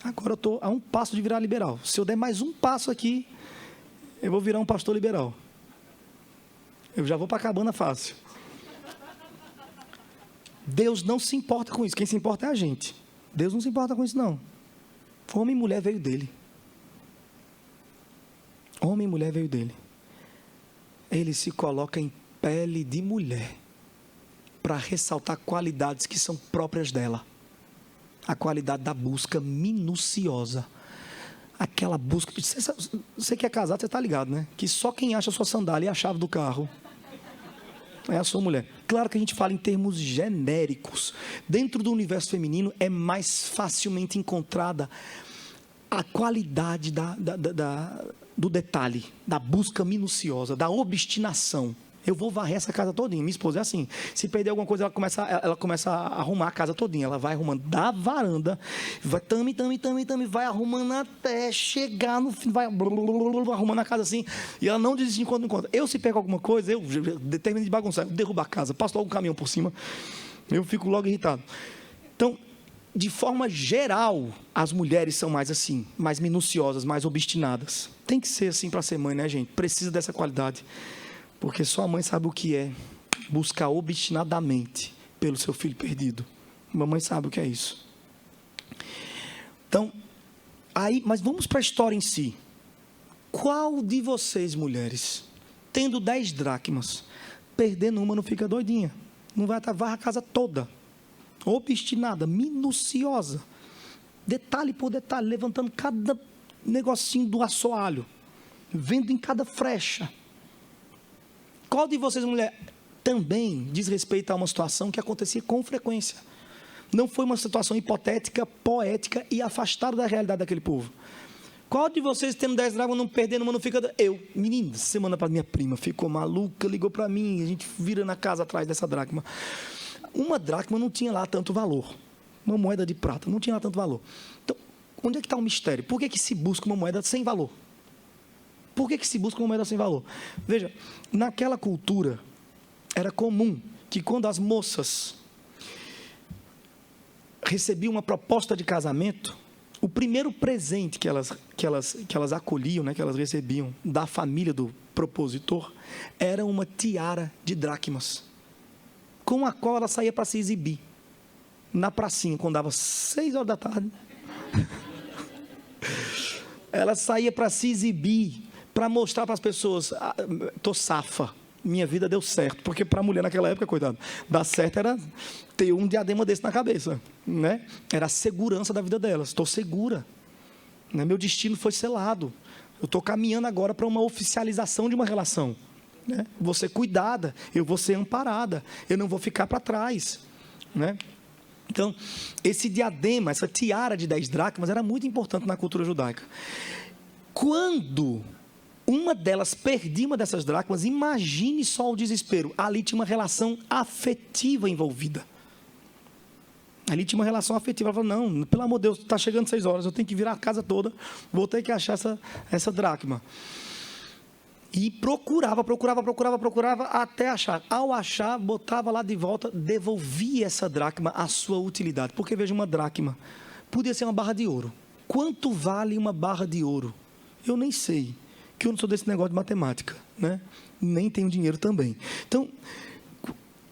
Agora eu estou a um passo de virar liberal. Se eu der mais um passo aqui, eu vou virar um pastor liberal. Eu já vou para a cabana fácil. Deus não se importa com isso. Quem se importa é a gente. Deus não se importa com isso, não. Homem e mulher veio dele. Homem e mulher veio dele. Ele se coloca em pele de mulher para ressaltar qualidades que são próprias dela. A qualidade da busca minuciosa. Aquela busca... Você que é casado, você está ligado, né? Que só quem acha a sua sandália e a chave do carro É a sua mulher. Claro que a gente fala em termos genéricos. Dentro do universo feminino é mais facilmente encontrada a qualidade do detalhe, da busca minuciosa, da obstinação. Eu vou varrer essa casa todinha. Minha esposa é assim. Se perder alguma coisa, ela começa a arrumar a casa todinha. Ela vai arrumando da varanda, vai vai arrumando até chegar no fim, vai arrumando a casa assim. E ela não desiste enquanto não encontra. Eu, se pego alguma coisa, eu determino de bagunçar, eu derrubo a casa, passo logo um caminhão por cima, eu fico logo irritado. Então, de forma geral, as mulheres são mais assim, mais minuciosas, mais obstinadas. Tem que ser assim para ser mãe, né, gente? Precisa dessa qualidade. Porque só a mãe sabe o que é buscar obstinadamente pelo seu filho perdido. Mamãe sabe o que é isso. Então, mas vamos para a história em si. Qual de vocês, mulheres, tendo 10 dracmas, perdendo uma não fica doidinha? Não vai varrer a casa toda. Obstinada, minuciosa. Detalhe por detalhe, levantando cada negocinho do assoalho. Vendo em cada frecha. Qual de vocês, mulher, também diz respeito a uma situação que acontecia com frequência? Não foi uma situação hipotética, poética e afastada da realidade daquele povo. Qual de vocês, tendo 10 dracmas, não perdendo uma, não fica... Eu, menina, semana para minha prima, ficou maluca, ligou para mim, a gente vira na casa atrás dessa dracma. Uma dracma não tinha lá tanto valor. Uma moeda de prata não tinha lá tanto valor. Então, onde é que está o mistério? Por que se busca uma moeda sem valor? Por que se busca uma moeda sem valor? Veja, naquela cultura, era comum que quando as moças recebiam uma proposta de casamento, o primeiro presente que elas acolhiam, né, que elas recebiam da família do propositor, era uma tiara de dracmas, com a qual ela saía para se exibir na pracinha, quando dava 6 horas da tarde. Ela saía para se exibir, para mostrar para as pessoas, estou safa, minha vida deu certo. Porque para a mulher naquela época, coitado, dar certo era ter um diadema desse na cabeça, né? Era a segurança da vida delas. Estou segura, né? Meu destino foi selado. Eu estou caminhando agora para uma oficialização de uma relação, né? Vou ser cuidada, eu vou ser amparada, eu não vou ficar para trás, né? Então, esse diadema, essa tiara de 10 dracmas era muito importante na cultura judaica. Quando uma delas perdia uma dessas dracmas, imagine só o desespero. Ali tinha uma relação afetiva envolvida. Ali tinha uma relação afetiva. Ela falou, não, pelo amor de Deus, está chegando 6 horas, eu tenho que virar a casa toda, vou ter que achar essa dracma. E procurava, até achar. Ao achar, botava lá de volta, devolvia essa dracma à sua utilidade. Porque, veja, uma dracma podia ser uma barra de ouro. Quanto vale uma barra de ouro? Eu nem sei, que eu não sou desse negócio de matemática, né? Nem tenho dinheiro também. Então,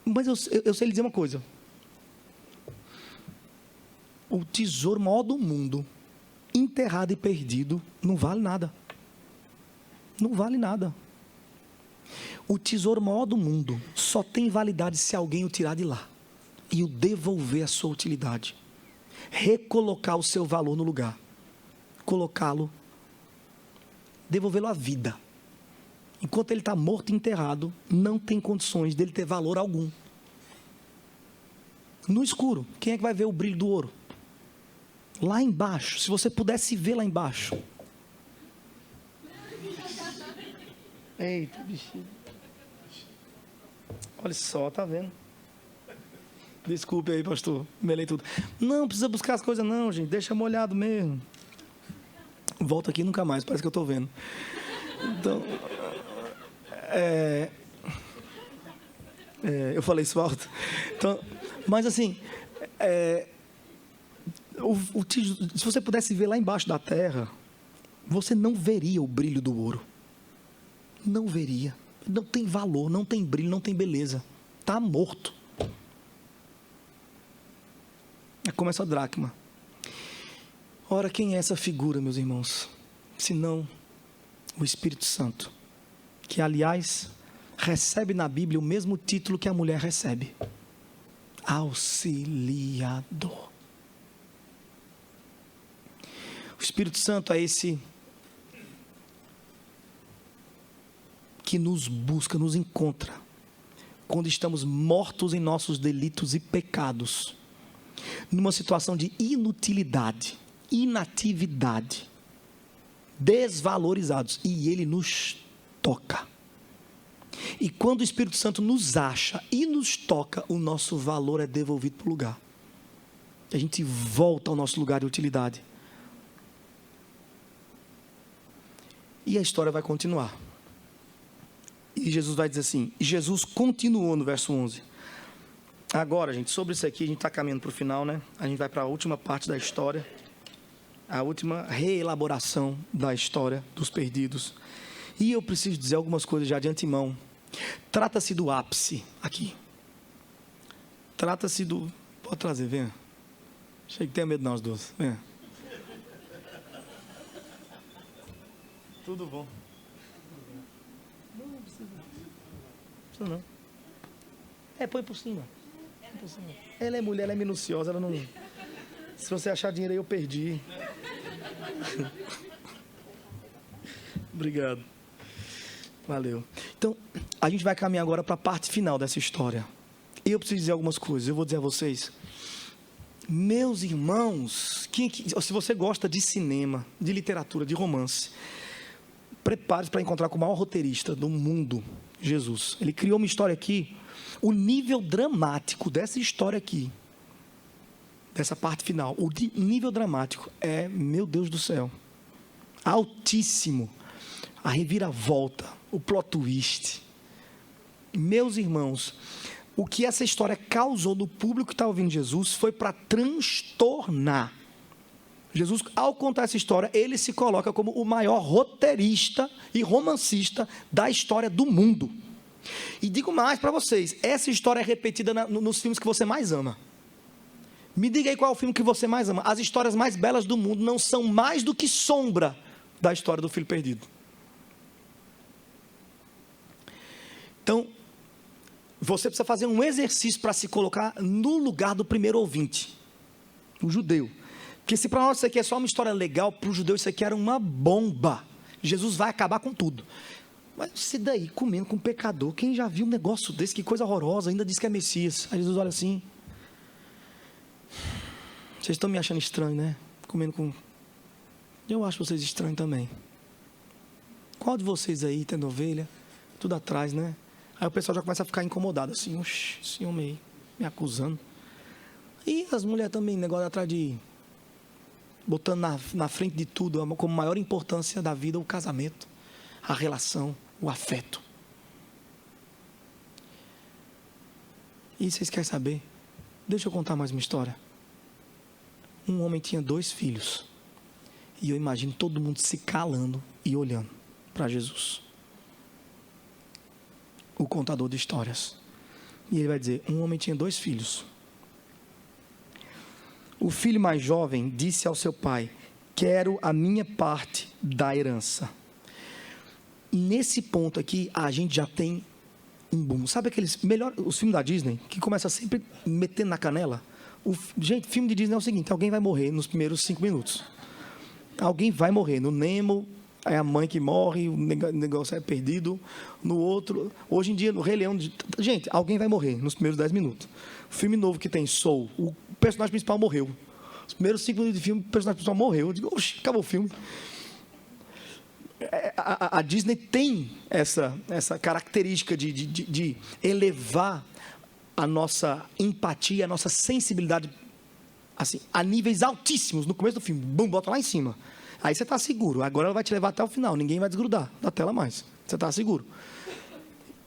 mas eu sei lhe dizer uma coisa. O tesouro maior do mundo, enterrado e perdido, não vale nada. Não vale nada. O tesouro maior do mundo só tem validade se alguém o tirar de lá e o devolver à sua utilidade. Recolocar o seu valor no lugar. Colocá-lo, devolvê-lo à vida. Enquanto ele está morto e enterrado, não tem condições dele ter valor algum. No escuro, quem é que vai ver o brilho do ouro? Lá embaixo, se você pudesse ver lá embaixo. Eita, bichinho. Olha só, tá vendo? Desculpe aí, pastor, melei tudo. Não precisa buscar as coisas não, gente, deixa molhado mesmo. Volto aqui nunca mais, parece que eu estou vendo. Então, eu falei isso alto. Então, mas assim, se você pudesse ver lá embaixo da terra, você não veria o brilho do ouro. Não veria. Não tem valor, não tem brilho, não tem beleza. Está morto. É como essa dracma. Ora, quem é essa figura, meus irmãos? Senão o Espírito Santo, que, aliás, recebe na Bíblia o mesmo título que a mulher recebe: Auxiliador. O Espírito Santo é esse que nos busca, nos encontra, quando estamos mortos em nossos delitos e pecados, numa situação de inutilidade, inatividade, desvalorizados, e Ele nos toca. E quando o Espírito Santo nos acha e nos toca, o nosso valor é devolvido para o lugar. A gente volta ao nosso lugar de utilidade. E a história vai continuar. E Jesus vai dizer assim, Jesus continuou no verso 11. Agora, gente, sobre isso aqui, a gente está caminhando para o final, né? A gente vai para a última parte da história. A última reelaboração da história dos perdidos. E eu preciso dizer algumas coisas já de antemão. Trata-se do ápice aqui. Trata-se do... Pode trazer, venha. Achei que tenha medo não, as duas. Venha. Tudo bom. Não precisa. Não precisa não. Põe por cima. Ela é mulher, ela é minuciosa, ela não... Se você achar dinheiro aí, eu perdi. Obrigado. Valeu. Então, a gente vai caminhar agora para a parte final dessa história. E eu preciso dizer algumas coisas. Eu vou dizer a vocês. Meus irmãos, se você gosta de cinema, de literatura, de romance, prepare-se para encontrar com o maior roteirista do mundo, Jesus. Ele criou uma história aqui. O nível dramático dessa história aqui, dessa parte final, o nível dramático é, meu Deus do céu, altíssimo. A reviravolta, o plot twist. Meus irmãos, o que essa história causou no público que está ouvindo Jesus foi para transtornar. Jesus, ao contar essa história, ele se coloca como o maior roteirista e romancista da história do mundo. E digo mais para vocês, essa história é repetida nos filmes que você mais ama. Me diga aí qual é o filme que você mais ama. As histórias mais belas do mundo não são mais do que sombra da história do filho perdido. Então, você precisa fazer um exercício para se colocar no lugar do primeiro ouvinte, o judeu. Porque se para nós isso aqui é só uma história legal, para o judeu isso aqui era uma bomba. Jesus vai acabar com tudo. Mas se daí, comendo com um pecador, quem já viu um negócio desse, que coisa horrorosa, ainda diz que é Messias. Aí Jesus olha assim, vocês estão me achando estranho, né? Comendo com... Eu acho vocês estranhos também. Qual de vocês aí, tendo ovelha, tudo atrás, né? Aí o pessoal já começa a ficar incomodado, assim, oxe, esse homem aí, me acusando. E as mulheres também, negócio atrás de... Botando na frente de tudo, como maior importância da vida, o casamento, a relação, o afeto. E vocês querem saber? Deixa eu contar mais uma história. Um homem tinha 2 filhos. E eu imagino todo mundo se calando e olhando para Jesus. O contador de histórias. E ele vai dizer, um homem tinha 2 filhos. O filho mais jovem disse ao seu pai, quero a minha parte da herança. Nesse ponto aqui, a gente já tem um boom. Sabe aqueles os filmes da Disney, que começa sempre metendo na canela? Gente, filme de Disney é o seguinte, alguém vai morrer nos primeiros 5 minutos. Alguém vai morrer. No Nemo, é a mãe que morre, o negócio é perdido. No outro, hoje em dia, no Rei Leão, gente, alguém vai morrer nos primeiros 10 minutos. O filme novo que tem, Soul, o personagem principal morreu. Os primeiros 5 minutos de filme, o personagem principal morreu. Eu digo, oxe, acabou o filme. A Disney tem essa característica de elevar a nossa empatia, a nossa sensibilidade assim, a níveis altíssimos no começo do filme. Bum, bota lá em cima. Aí você está seguro. Agora ela vai te levar até o final. Ninguém vai desgrudar da tela mais. Você está seguro.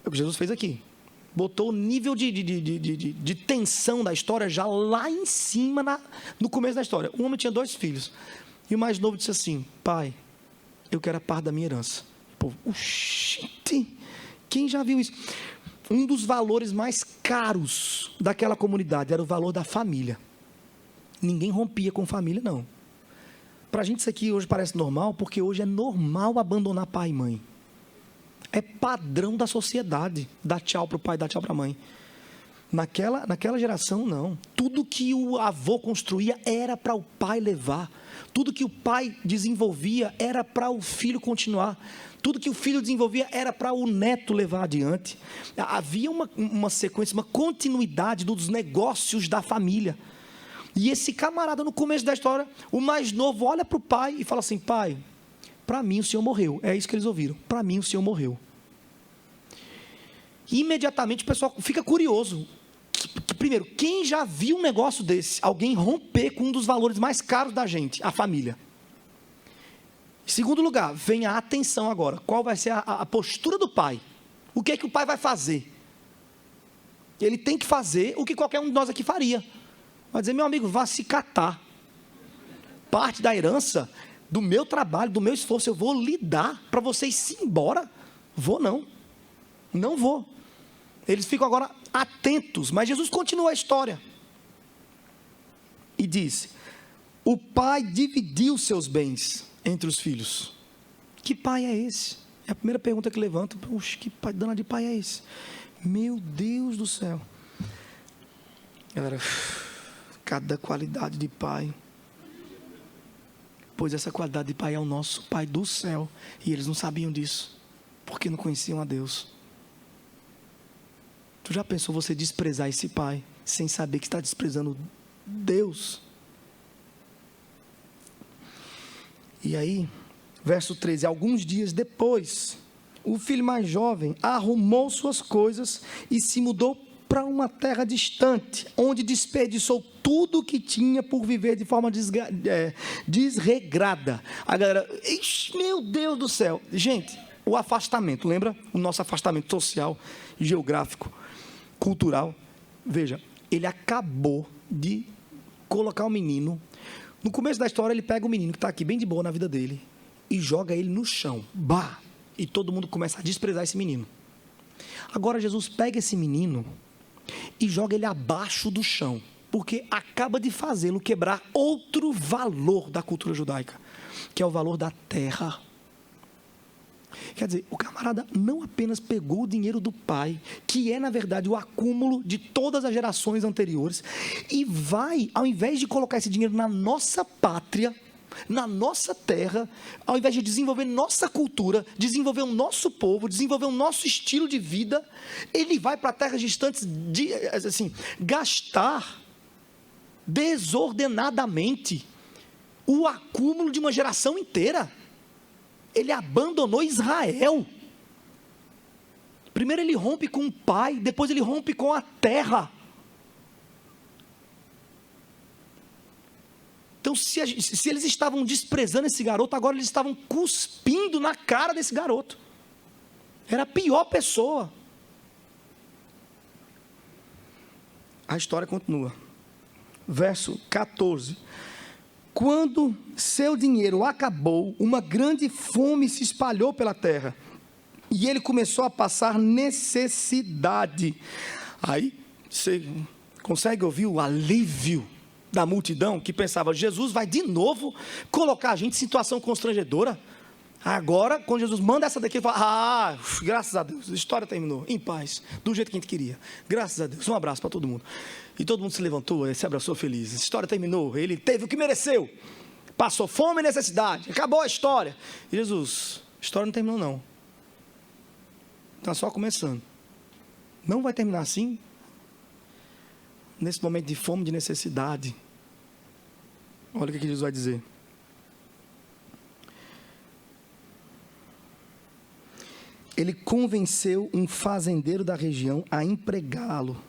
É o que Jesus fez aqui. Botou o nível de tensão da história já lá em cima, no começo da história. Um homem tinha 2 filhos. E o mais novo disse assim, pai, eu quero a parte da minha herança. Pô, oxente, quem já viu isso? Um dos valores mais caros daquela comunidade era o valor da família. Ninguém rompia com família, não. Para a gente isso aqui hoje parece normal, porque hoje é normal abandonar pai e mãe. É padrão da sociedade, dar tchau para o pai, dar tchau para a mãe. Naquela geração, não. Tudo que o avô construía era para o pai levar. Tudo que o pai desenvolvia era para o filho continuar. Tudo que o filho desenvolvia era para o neto levar adiante. Havia uma sequência, uma continuidade dos negócios da família. E esse camarada, no começo da história, o mais novo, olha para o pai e fala assim: pai, para mim o senhor morreu. É isso que eles ouviram. Para mim o senhor morreu. E imediatamente o pessoal fica curioso. Primeiro, quem já viu um negócio desse? Alguém romper com um dos valores mais caros da gente, a família. Em segundo lugar, vem a atenção agora. Qual vai ser a postura do pai? O que é que o pai vai fazer? Ele tem que fazer o que qualquer um de nós aqui faria. Vai dizer: meu amigo, vá se catar. Parte da herança, do meu trabalho, do meu esforço, eu vou lhe dar para vocês ir embora. Vou não. Não vou. Eles ficam agora atentos, mas Jesus continua a história. E diz: o pai dividiu seus bens entre os filhos. Que pai é esse? É a primeira pergunta que levanta. Puxa, que pai, danado de pai é esse? Meu Deus do céu. Galera, cada qualidade de pai. Pois essa qualidade de pai é o nosso Pai do céu. E eles não sabiam disso, porque não conheciam a Deus. Tu já pensou você desprezar esse pai, sem saber que está desprezando Deus? E aí, verso 13, alguns dias depois, o filho mais jovem arrumou suas coisas e se mudou para uma terra distante, onde desperdiçou tudo o que tinha por viver de forma desregrada. A galera, meu Deus do céu. Gente, o afastamento, lembra? O nosso afastamento social, geográfico, cultural. Veja, ele acabou de colocar o menino. No começo da história, ele pega o menino que está aqui bem de boa na vida dele e joga ele no chão. Bah! E todo mundo começa a desprezar esse menino. Agora Jesus pega esse menino e joga ele abaixo do chão, porque acaba de fazê-lo quebrar outro valor da cultura judaica, que é o valor da terra. Quer dizer, o camarada não apenas pegou o dinheiro do pai, que é na verdade o acúmulo de todas as gerações anteriores, e vai, ao invés de colocar esse dinheiro na nossa pátria, na nossa terra, ao invés de desenvolver nossa cultura, desenvolver o nosso povo, desenvolver o nosso estilo de vida, ele vai para terras distantes, assim, gastar desordenadamente o acúmulo de uma geração inteira. Ele abandonou Israel. Primeiro ele rompe com o pai, depois ele rompe com a terra. Então, se eles estavam desprezando esse garoto, agora eles estavam cuspindo na cara desse garoto. Era a pior pessoa. A história continua. Verso 14. Quando seu dinheiro acabou, uma grande fome se espalhou pela terra, e ele começou a passar necessidade. Aí, você consegue ouvir o alívio da multidão, que pensava: Jesus vai de novo colocar a gente em situação constrangedora? Agora, quando Jesus manda essa daqui, ele fala: graças a Deus, a história terminou, em paz, do jeito que a gente queria, graças a Deus, um abraço para todo mundo. E todo mundo se levantou, se abraçou feliz, a história terminou, ele teve o que mereceu, passou fome e necessidade, acabou a história. E Jesus: a história não terminou não, está só começando. Não vai terminar assim? Nesse momento de fome, de necessidade, olha o que Jesus vai dizer. Ele convenceu um fazendeiro da região a empregá-lo,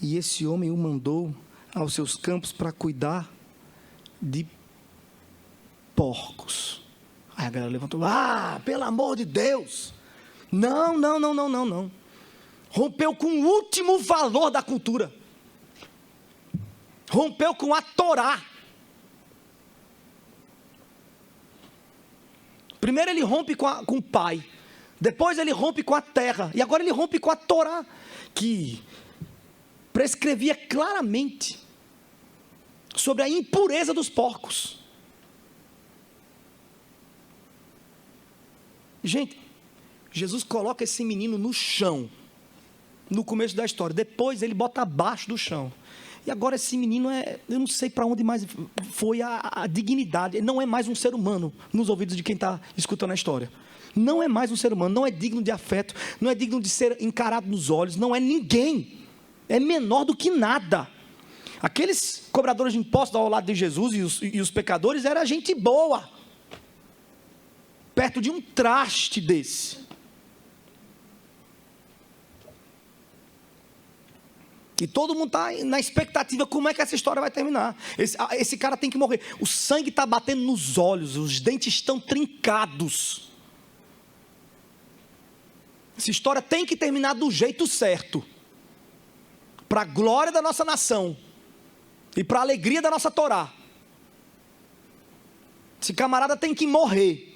e esse homem o mandou aos seus campos para cuidar de porcos. Aí a galera levantou: pelo amor de Deus! Não. Rompeu com o último valor da cultura. Rompeu com a Torá. Primeiro ele rompe com o pai, depois ele rompe com a terra, e agora ele rompe com a Torá, que prescrevia claramente sobre a impureza dos porcos. Gente, Jesus coloca esse menino no chão, no começo da história. Depois ele bota abaixo do chão. E agora esse menino eu não sei para onde mais foi a dignidade. Ele não é mais um ser humano nos ouvidos de quem está escutando a história. Não é mais um ser humano, não é digno de afeto, não é digno de ser encarado nos olhos, não é ninguém. É menor do que nada. Aqueles cobradores de impostos ao lado de Jesus e os pecadores era gente boa, perto de um traste desse. E todo mundo está na expectativa, como é que essa história vai terminar? Esse cara tem que morrer. O sangue está batendo nos olhos, os dentes estão trincados. Essa história tem que terminar do jeito certo, para a glória da nossa nação e para a alegria da nossa Torá. Esse camarada tem que morrer.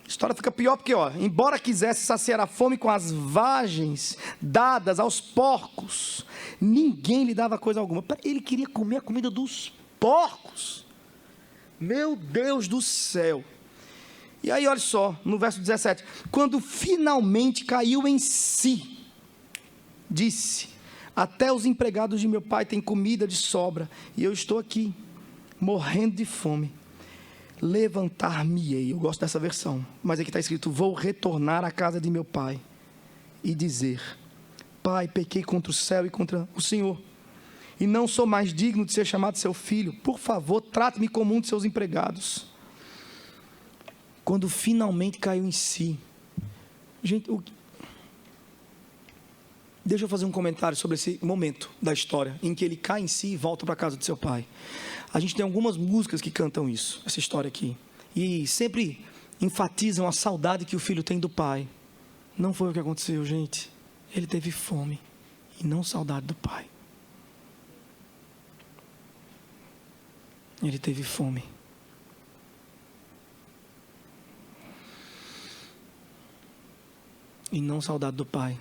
A história fica pior porque, embora quisesse saciar a fome com as vagens dadas aos porcos, ninguém lhe dava coisa alguma. Ele queria comer a comida dos porcos. Meu Deus do céu. E aí, olha só, no verso 17: quando finalmente caiu em si, disse: até os empregados de meu pai têm comida de sobra, e eu estou aqui, morrendo de fome. Levantar-me-ei, eu gosto dessa versão, mas aqui está escrito: vou retornar à casa de meu pai, e dizer: Pai, pequei contra o céu e contra o Senhor, e não sou mais digno de ser chamado seu filho, por favor, trate-me como um de seus empregados. Quando finalmente caiu em si, gente, deixa eu fazer um comentário sobre esse momento da história, em que ele cai em si e volta para a casa do seu pai. A gente tem algumas músicas que cantam isso, essa história aqui, e sempre enfatizam a saudade que o filho tem do pai. Não foi o que aconteceu, gente. Ele teve fome, e não saudade do pai. Ele teve fome. E não saudade do pai.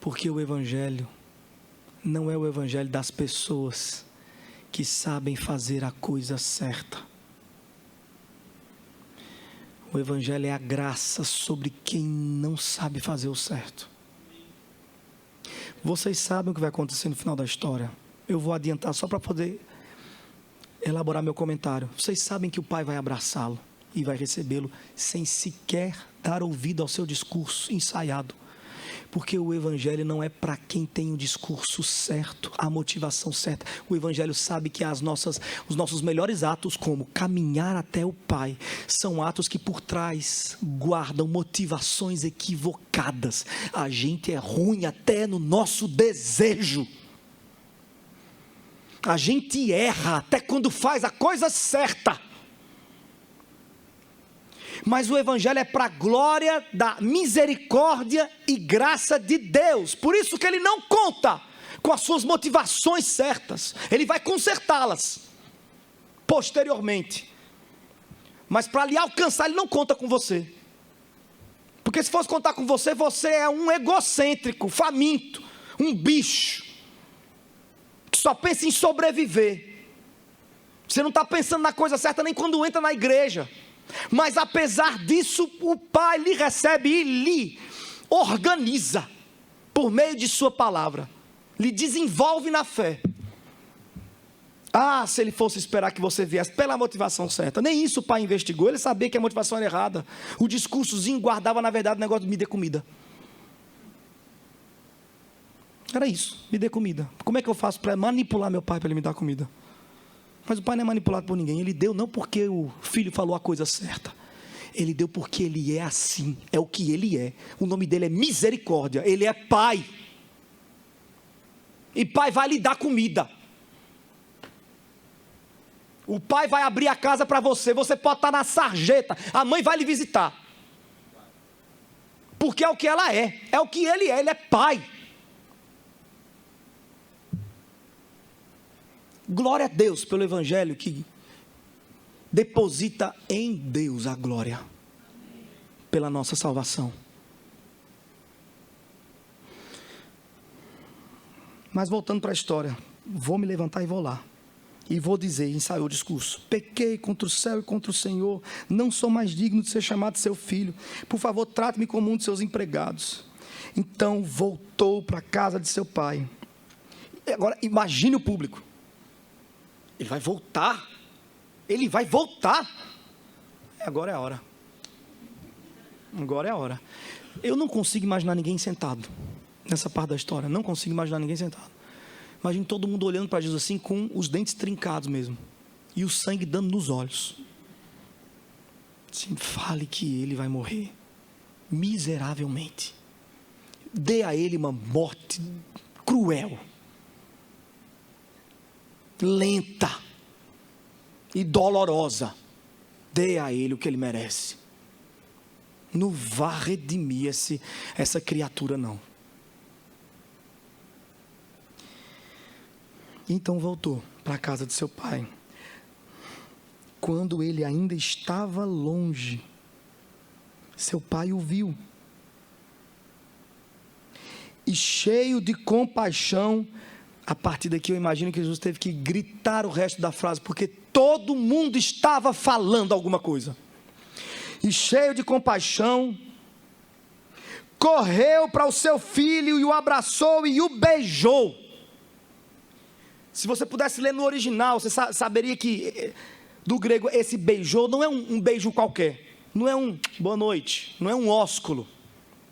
Porque o evangelho não é o evangelho das pessoas que sabem fazer a coisa certa. O evangelho é a graça sobre quem não sabe fazer o certo. Vocês sabem o que vai acontecer no final da história. Eu vou adiantar só para poder elaborar meu comentário. Vocês sabem que o pai vai abraçá-lo e vai recebê-lo sem sequer dar ouvido ao seu discurso ensaiado. Porque o evangelho não é para quem tem o discurso certo, a motivação certa. O evangelho sabe que os nossos melhores atos, como caminhar até o Pai, são atos que por trás guardam motivações equivocadas. A gente é ruim até no nosso desejo. A gente erra até quando faz a coisa certa. Mas o evangelho é para a glória da misericórdia e graça de Deus. Por isso que ele não conta com as suas motivações certas. Ele vai consertá-las posteriormente. Mas para lhe alcançar, ele não conta com você. Porque se fosse contar com você, você é um egocêntrico, faminto, um bicho, que só pensa em sobreviver. Você não está pensando na coisa certa nem quando entra na igreja. Mas apesar disso, o Pai lhe recebe e lhe organiza, por meio de sua palavra, lhe desenvolve na fé. Se ele fosse esperar que você viesse pela motivação certa, nem isso o Pai investigou, ele sabia que a motivação era errada. O discursozinho guardava na verdade o negócio de me dê comida. Era isso, me dê comida. Como é que eu faço para manipular meu pai para ele me dar comida? Mas o pai não é manipulado por ninguém. Ele deu não porque o filho falou a coisa certa. Ele deu porque ele é assim. É o que ele é. O nome dele é misericórdia. Ele é pai. E pai vai lhe dar comida. O pai vai abrir a casa para você. Você pode estar na sarjeta. A mãe vai lhe visitar. Porque é o que ela é. É o que ele é. Ele é pai. Glória a Deus pelo evangelho que deposita em Deus a glória pela nossa salvação. Mas voltando para a história, vou me levantar e vou lá. e vou dizer, ensaiou o discurso: pequei contra o céu e contra o Senhor, não sou mais digno de ser chamado seu filho, por favor trate-me como um de seus empregados. Então voltou para a casa de seu pai. Agora imagine o público, ele vai voltar, agora é a hora, eu não consigo imaginar ninguém sentado, nessa parte da história, não consigo imaginar ninguém sentado. Imagine todo mundo olhando para Jesus assim, com os dentes trincados mesmo, e o sangue dando nos olhos. Assim, fale que ele vai morrer miseravelmente, dê a ele uma morte cruel, lenta e dolorosa, dê a ele o que ele merece. Não vá redimir essa criatura, não. Então voltou para a casa de seu pai. Quando ele ainda estava longe, seu pai o viu. E cheio de compaixão, a partir daqui eu imagino que Jesus teve que gritar o resto da frase, porque todo mundo estava falando alguma coisa. E cheio de compaixão, correu para o seu filho e o abraçou e o beijou. Se você pudesse ler no original, você saberia que, do grego, esse beijou não é um beijo qualquer, não é um boa noite, não é um ósculo,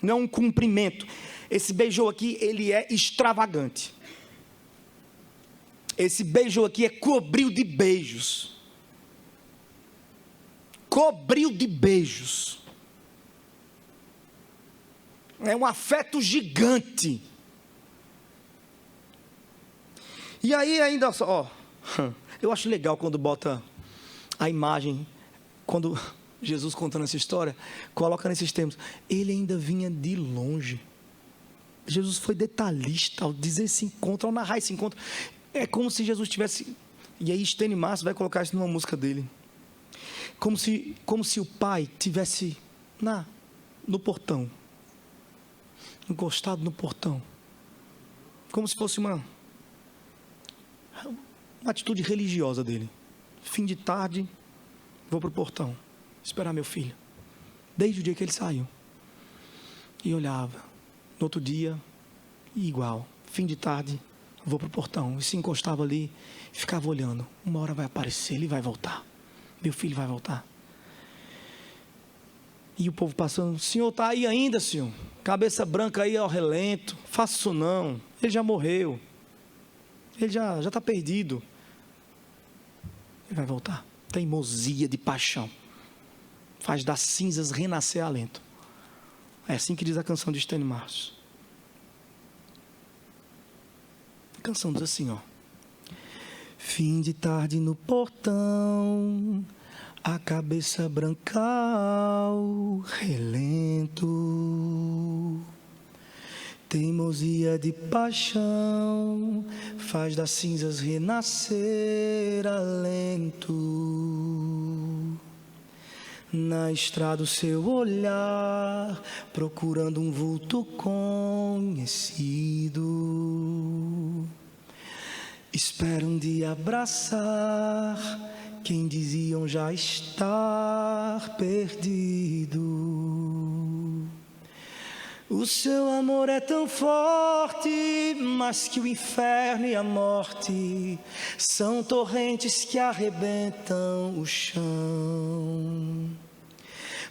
não é um cumprimento. Esse beijou aqui, ele é extravagante. Esse beijou aqui é cobriu de beijos. Cobriu de beijos. É um afeto gigante. E aí ainda, eu acho legal quando bota a imagem, quando Jesus contando essa história, coloca nesses termos, ele ainda vinha de longe. Jesus foi detalhista ao dizer esse encontro, ao narrar esse encontro. É como se Jesus tivesse, e aí Stênio Márcio vai colocar isso numa música dele, como se o pai tivesse no portão, encostado no portão, como se fosse uma atitude religiosa dele. Fim de tarde, vou para o portão esperar meu filho, desde o dia que ele saiu, e olhava. No outro dia, igual, fim de tarde, vou para o portão, e se encostava ali e ficava olhando. Uma hora vai aparecer, ele vai voltar, meu filho vai voltar. E o povo passando: senhor está aí ainda, senhor? Cabeça branca aí ao relento, faça isso não, ele já morreu, ele já está perdido. Ele vai voltar. Teimosia de paixão faz das cinzas renascer alento. É assim que diz a canção de Stênio Márcio. A canção diz assim, fim de tarde no portão, a cabeça branca ao relento. Teimosia de paixão faz das cinzas renascer alento. Na estrada o seu olhar, procurando um vulto conhecido. Espera um dia abraçar quem diziam já estar perdido. O seu amor é tão forte, mas que o inferno e a morte são torrentes que arrebentam o chão.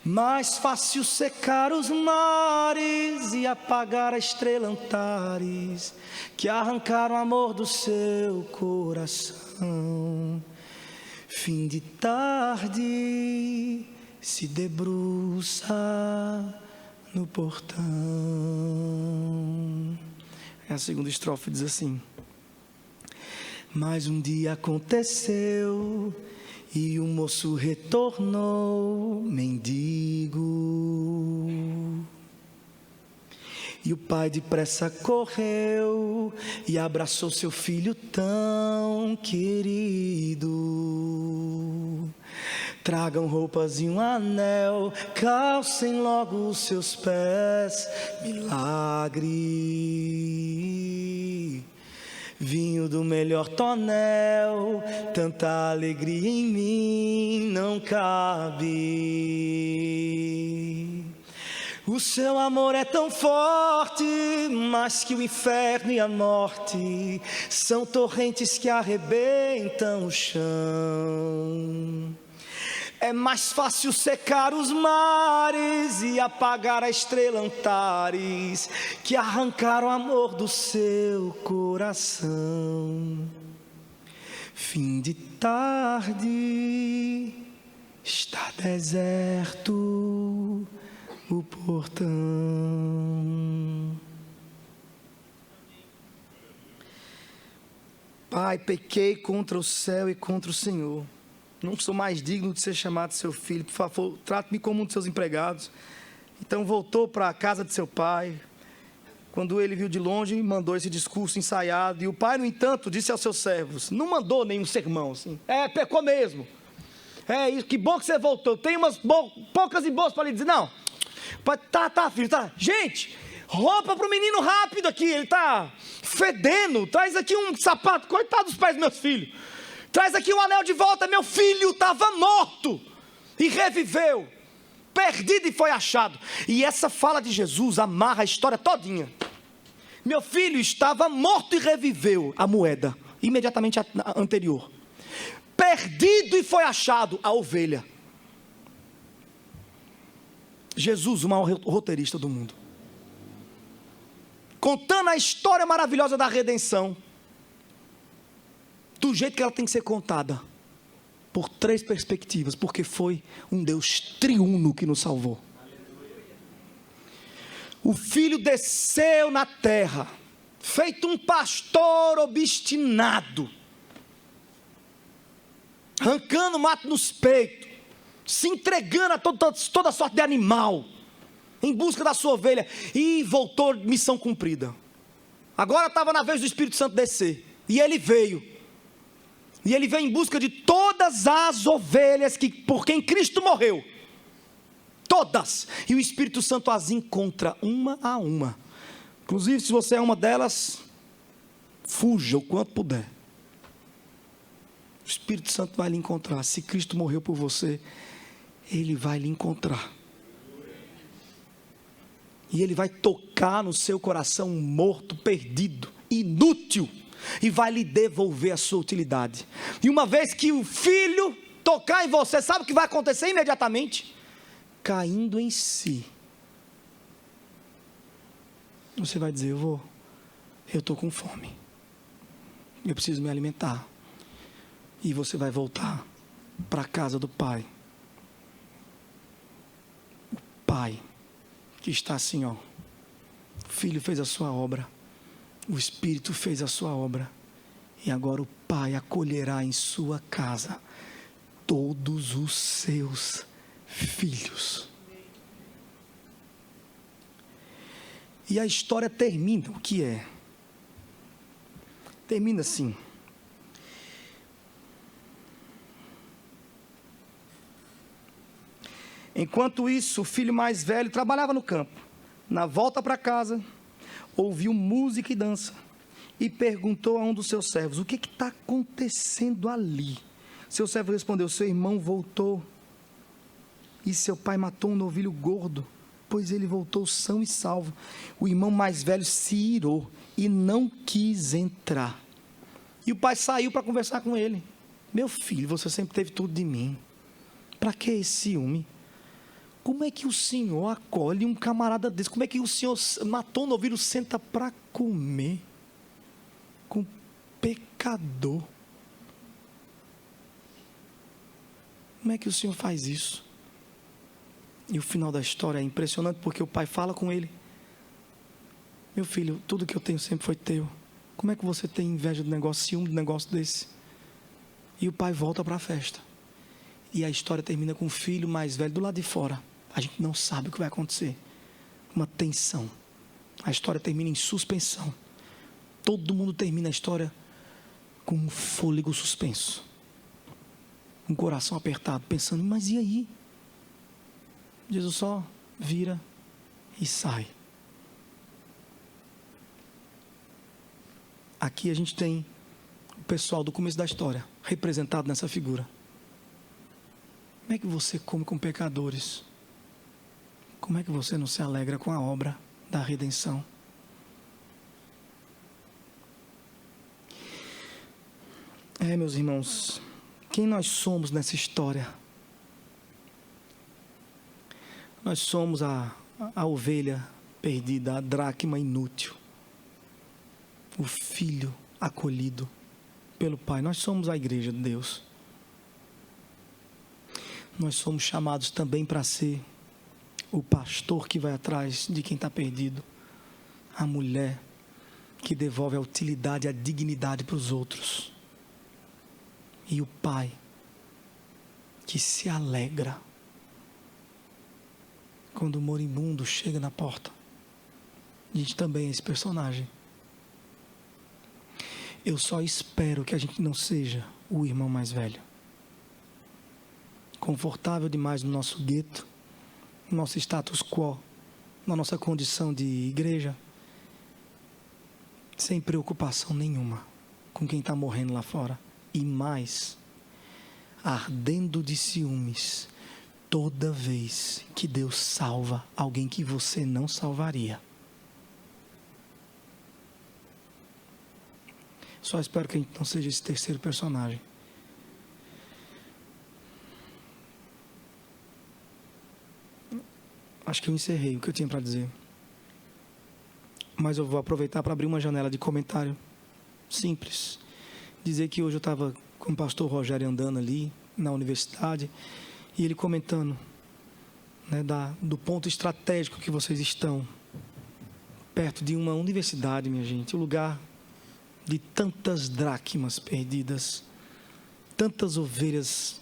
Mais fácil secar os mares e apagar a estrela Antares, que arrancar o amor do seu coração. Fim de tarde se debruça no portão. A segunda estrofe diz assim: mais um dia aconteceu e o moço retornou mendigo. E o pai depressa correu e abraçou seu filho tão querido. Tragam roupas e um anel, calcem logo os seus pés, milagre. vinho do melhor tonel, tanta alegria em mim não cabe. O seu amor é tão forte, mais que o inferno e a morte, são torrentes que arrebentam o chão. É mais fácil secar os mares e apagar a estrela Antares, que arrancar o amor do seu coração. Fim de tarde, está deserto o portão. Pai, pequei contra o céu e contra o Senhor. Não sou mais digno de ser chamado seu filho. Por favor, trate-me como um de seus empregados. Então voltou para a casa de seu pai. Quando ele viu de longe, mandou esse discurso ensaiado. E o pai, no entanto, disse aos seus servos, não mandou nenhum sermão assim. Pecou mesmo. Que bom que você voltou. Tem umas poucas e boas para lhe dizer. Não. Tá, filho, tá. Gente, roupa para o menino rápido aqui. Ele está fedendo. Traz aqui um sapato. Coitado dos pais dos meus filhos. Traz aqui um anel de volta. Meu filho estava morto e reviveu. Perdido e foi achado. E essa fala de Jesus amarra a história todinha. Meu filho estava morto e reviveu. A moeda, imediatamente anterior. Perdido e foi achado. A ovelha. Jesus, o maior roteirista do mundo, contando a história maravilhosa da redenção, do jeito que ela tem que ser contada, por 3 perspectivas, porque foi um Deus triuno que nos salvou. O Filho desceu na terra, feito um pastor obstinado, arrancando mato nos peitos, se entregando a toda sorte de animal, em busca da sua ovelha, e voltou, missão cumprida. Agora estava na vez do Espírito Santo descer, e ele veio em busca de todas as ovelhas por quem Cristo morreu, todas, e o Espírito Santo as encontra uma a uma. Inclusive, se você é uma delas, fuja o quanto puder. O Espírito Santo vai lhe encontrar. Se Cristo morreu por você, Ele vai lhe encontrar. E Ele vai tocar no seu coração morto, perdido, inútil, e vai lhe devolver a sua utilidade. E uma vez que o Filho tocar em você, sabe o que vai acontecer imediatamente? Caindo em si, você vai dizer, eu estou com fome, eu preciso me alimentar. E você vai voltar para a casa do Pai. O Pai que está assim, ó. O Filho fez a sua obra, o Espírito fez a sua obra, e agora o Pai acolherá em sua casa todos os seus filhos. E a história termina, o que é? Termina assim. Enquanto isso, o filho mais velho trabalhava no campo. Na volta para casa, ouviu música e dança, e perguntou a um dos seus servos, o que está acontecendo ali? Seu servo respondeu, seu irmão voltou, e seu pai matou um novilho gordo, pois ele voltou são e salvo. O irmão mais velho se irou, e não quis entrar. E o pai saiu para conversar com ele. Meu filho, você sempre teve tudo de mim, para que esse ciúme? Como é que o senhor acolhe um camarada desse? Como é que o senhor matou um novilho, senta para comer com pecador? Como é que o senhor faz isso? E o final da história é impressionante, porque o pai fala com ele, meu filho, tudo que eu tenho sempre foi teu, como é que você tem inveja do negócio, ciúme do negócio desse? E o pai volta para a festa, e a história termina com o filho mais velho do lado de fora. A gente não sabe o que vai acontecer, uma tensão, a história termina em suspensão, todo mundo termina a história com um fôlego suspenso, um coração apertado, pensando, mas e aí? Jesus só vira e sai. Aqui a gente tem o pessoal do começo da história, representado nessa figura. Como é que você come com pecadores? Como é que você não se alegra com a obra da redenção? Meus irmãos, quem nós somos nessa história? Nós somos a ovelha perdida, a dracma inútil, o filho acolhido pelo Pai. Nós somos a igreja de Deus. Nós somos chamados também para ser o pastor que vai atrás de quem está perdido, a mulher que devolve a utilidade e a dignidade para os outros, e o pai que se alegra quando o moribundo chega na porta. A gente também é esse personagem. Eu só espero que a gente não seja o irmão mais velho, confortável demais no nosso gueto, no nosso status quo, na nossa condição de igreja, sem preocupação nenhuma com quem está morrendo lá fora. E mais, ardendo de ciúmes toda vez que Deus salva alguém que você não salvaria. Só espero que a gente não seja esse terceiro personagem. Acho que eu encerrei o que eu tinha para dizer. Mas eu vou aproveitar para abrir uma janela de comentário simples. Dizer que hoje eu estava com o pastor Rogério andando ali na universidade e ele comentando, né, do ponto estratégico que vocês estão, perto de uma universidade, minha gente, o lugar de tantas dracmas perdidas, tantas ovelhas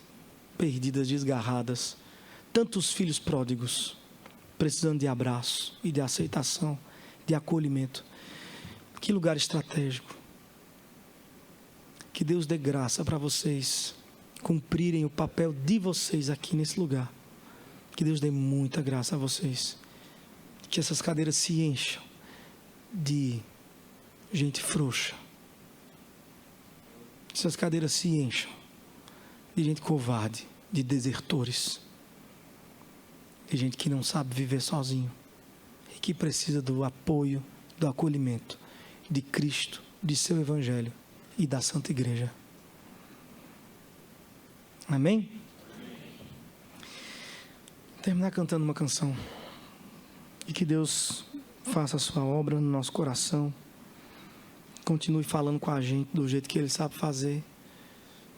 perdidas, desgarradas, tantos filhos pródigos, precisando de abraço e de aceitação, de acolhimento. Que lugar estratégico. Que Deus dê graça para vocês cumprirem o papel de vocês aqui nesse lugar. Que Deus dê muita graça a vocês. Que essas cadeiras se encham de gente frouxa. Que essas cadeiras se encham de gente covarde, de desertores, de gente que não sabe viver sozinho e que precisa do apoio, do acolhimento de Cristo, de seu Evangelho e da Santa Igreja. Amém? Vou terminar cantando uma canção. E que Deus faça a sua obra no nosso coração. Continue falando com a gente do jeito que Ele sabe fazer.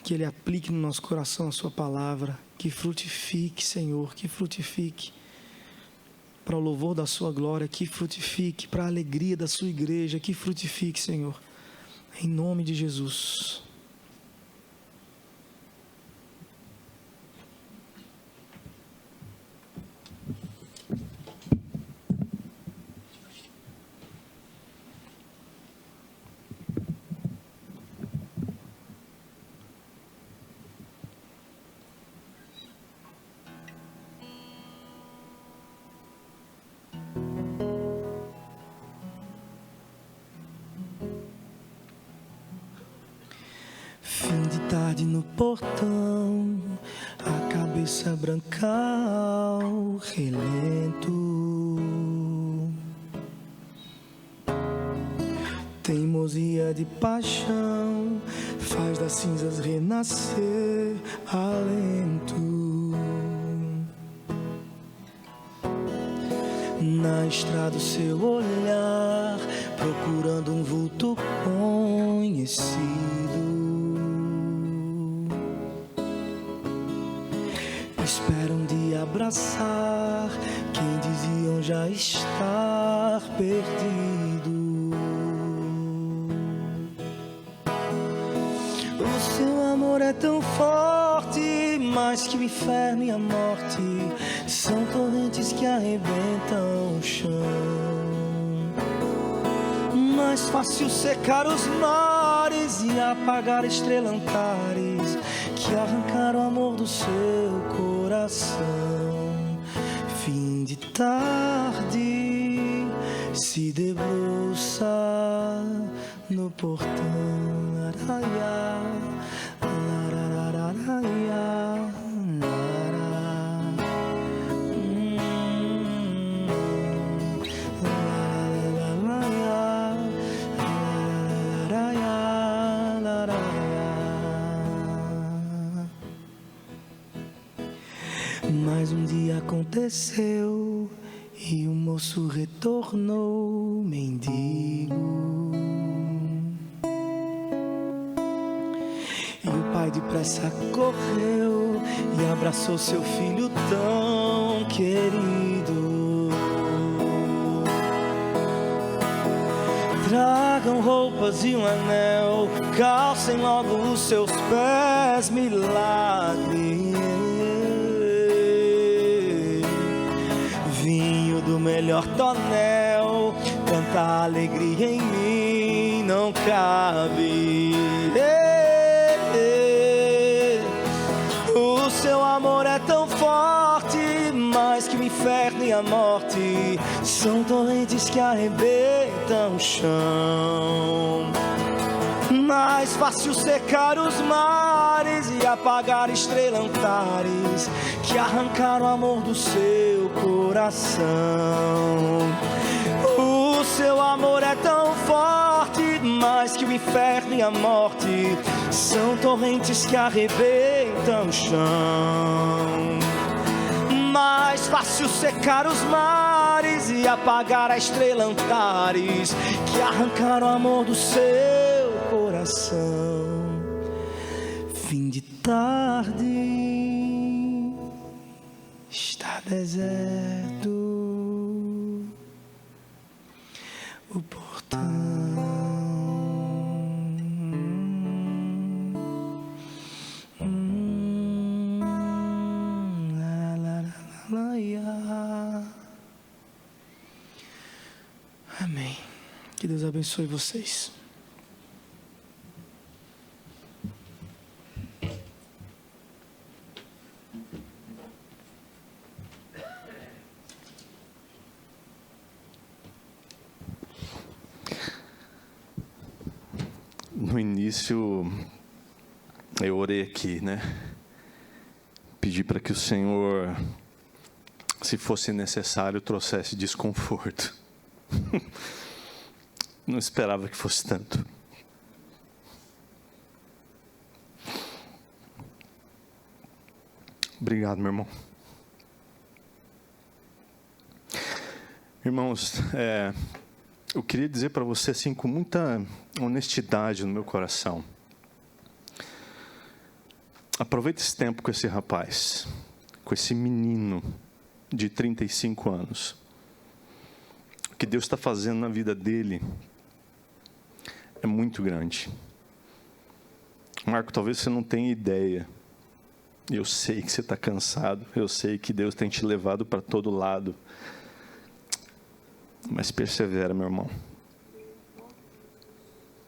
Que Ele aplique no nosso coração a sua palavra. Que frutifique, Senhor, que frutifique para o louvor da sua glória. Que frutifique para a alegria da sua igreja. Que frutifique, Senhor. Em nome de Jesus. Fim de tarde no portão, a cabeça branca ao relento. Teimosia de paixão faz das cinzas renascer alento. Na estrada o seu olhar, procurando um vulto conhecido. Esperam de abraçar quem diziam já estar perdido. O seu amor é tão forte, mais que o inferno e a morte são torrentes que arrebentam o chão. Mais fácil secar os mares e apagar estrelantares que arrancar o amor do seu coração. Fim de tarde, se debruça no portão. Araiá, lararararaia, lara. Lararararaia, lararararaia, lararaia. Mas um dia aconteceu e o moço retornou mendigo. E o pai depressa correu e abraçou seu filho tão querido. Tragam roupas e um anel, calcem logo os seus pés, milagre. Vinho do melhor tonel, tanta alegria em mim não cabe. O seu amor é tão forte, mais que o inferno e a morte. São torrentes que arrebentam o chão. Mais fácil secar os mares e apagar estrelantares que arrancar o amor do seu coração. O seu amor é tão forte, mais que o inferno e a morte. São torrentes que arrebentam o chão. Mais fácil secar os mares e apagar a estrelantares que arrancar o amor do seu coração. Fim de tarde, está deserto o portão. Amém. Que Deus abençoe vocês. No início, eu orei aqui, né? Pedi para que o Senhor, se fosse necessário, trouxesse desconforto. Não esperava que fosse tanto. Obrigado, meu irmão. Irmãos, eu queria dizer para você, assim, com muita honestidade no meu coração. Aproveita esse tempo com esse rapaz, com esse menino de 35 anos. O que Deus está fazendo na vida dele é muito grande. Marco, talvez você não tenha ideia. Eu sei que você está cansado. Eu sei que Deus tem te levado para todo lado. Mas persevera, meu irmão.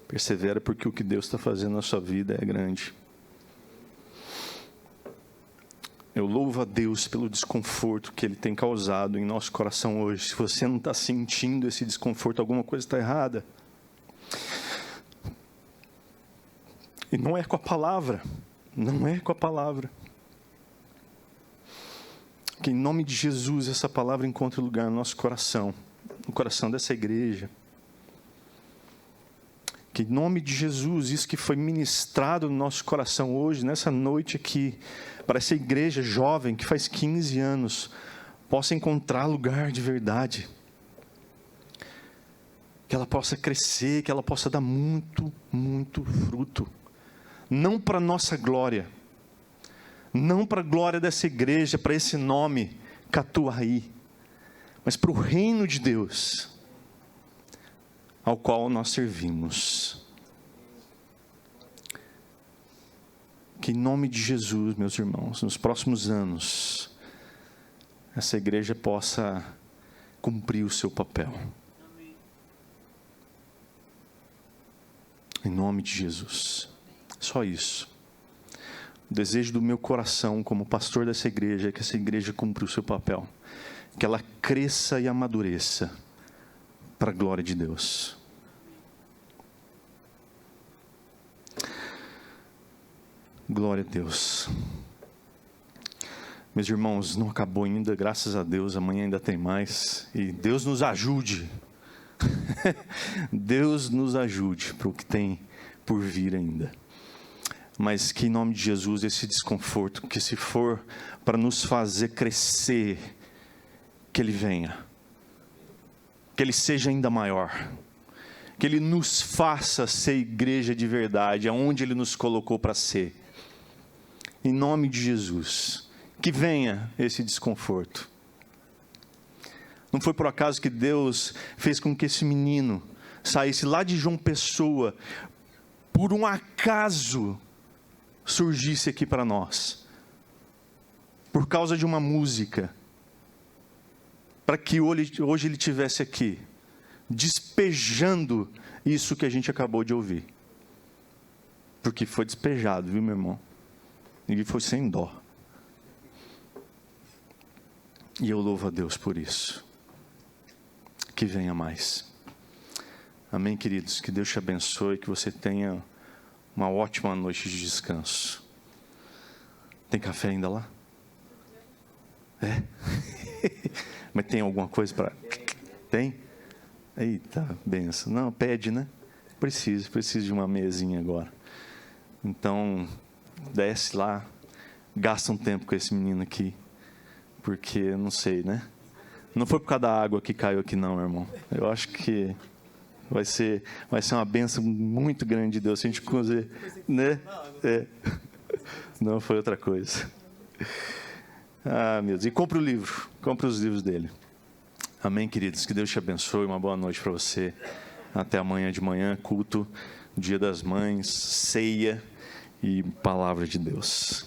Persevera, porque o que Deus está fazendo na sua vida é grande. Eu louvo a Deus pelo desconforto que Ele tem causado em nosso coração hoje. Se você não está sentindo esse desconforto, alguma coisa está errada. E não é com a palavra. Não é com a palavra. Que em nome de Jesus essa palavra encontre lugar no nosso coração. No coração dessa igreja. Que em nome de Jesus, isso que foi ministrado no nosso coração hoje, nessa noite aqui, para essa igreja jovem que faz 15 anos, possa encontrar lugar de verdade. Que ela possa crescer, que ela possa dar muito, muito fruto. Não para a nossa glória, não para a glória dessa igreja, para esse nome, Catuaí, mas para o reino de Deus, ao qual nós servimos. Que em nome de Jesus, meus irmãos, nos próximos anos, essa igreja possa cumprir o seu papel. Em nome de Jesus. Só isso. O desejo do meu coração como pastor dessa igreja é que essa igreja cumpra o seu papel. Que ela cresça e amadureça para a glória de Deus. Glória a Deus. Meus irmãos, não acabou ainda, graças a Deus, amanhã ainda tem mais. E Deus nos ajude. Deus nos ajude para o que tem por vir ainda. Mas que em nome de Jesus, esse desconforto, que se for para nos fazer crescer, que Ele venha. Que Ele seja ainda maior. Que Ele nos faça ser igreja de verdade, aonde Ele nos colocou para ser. Em nome de Jesus, que venha esse desconforto. Não foi por acaso que Deus fez com que esse menino saísse lá de João Pessoa, por um acaso surgisse aqui para nós, por causa de uma música, para que hoje ele estivesse aqui, despejando isso que a gente acabou de ouvir. Porque foi despejado, viu, meu irmão? E foi sem dó. E eu louvo a Deus por isso. Que venha mais. Amém, queridos? Que Deus te abençoe, que você tenha uma ótima noite de descanso. Tem café ainda lá? É? Mas tem alguma coisa para... Tem? Eita, benção. Não, pede, né? Preciso de uma mesinha agora. Então, desce lá, gasta um tempo com esse menino aqui, porque, não sei, né? Não foi por causa da água que caiu aqui não, meu irmão. Eu acho que vai ser uma bênção muito grande de Deus, se a gente conseguir, né? É. Não, foi outra coisa. Ah, meu Deus. E compre os livros dele. Amém, queridos? Que Deus te abençoe, uma boa noite para você. Até amanhã de manhã, culto, Dia das Mães, ceia e palavra de Deus.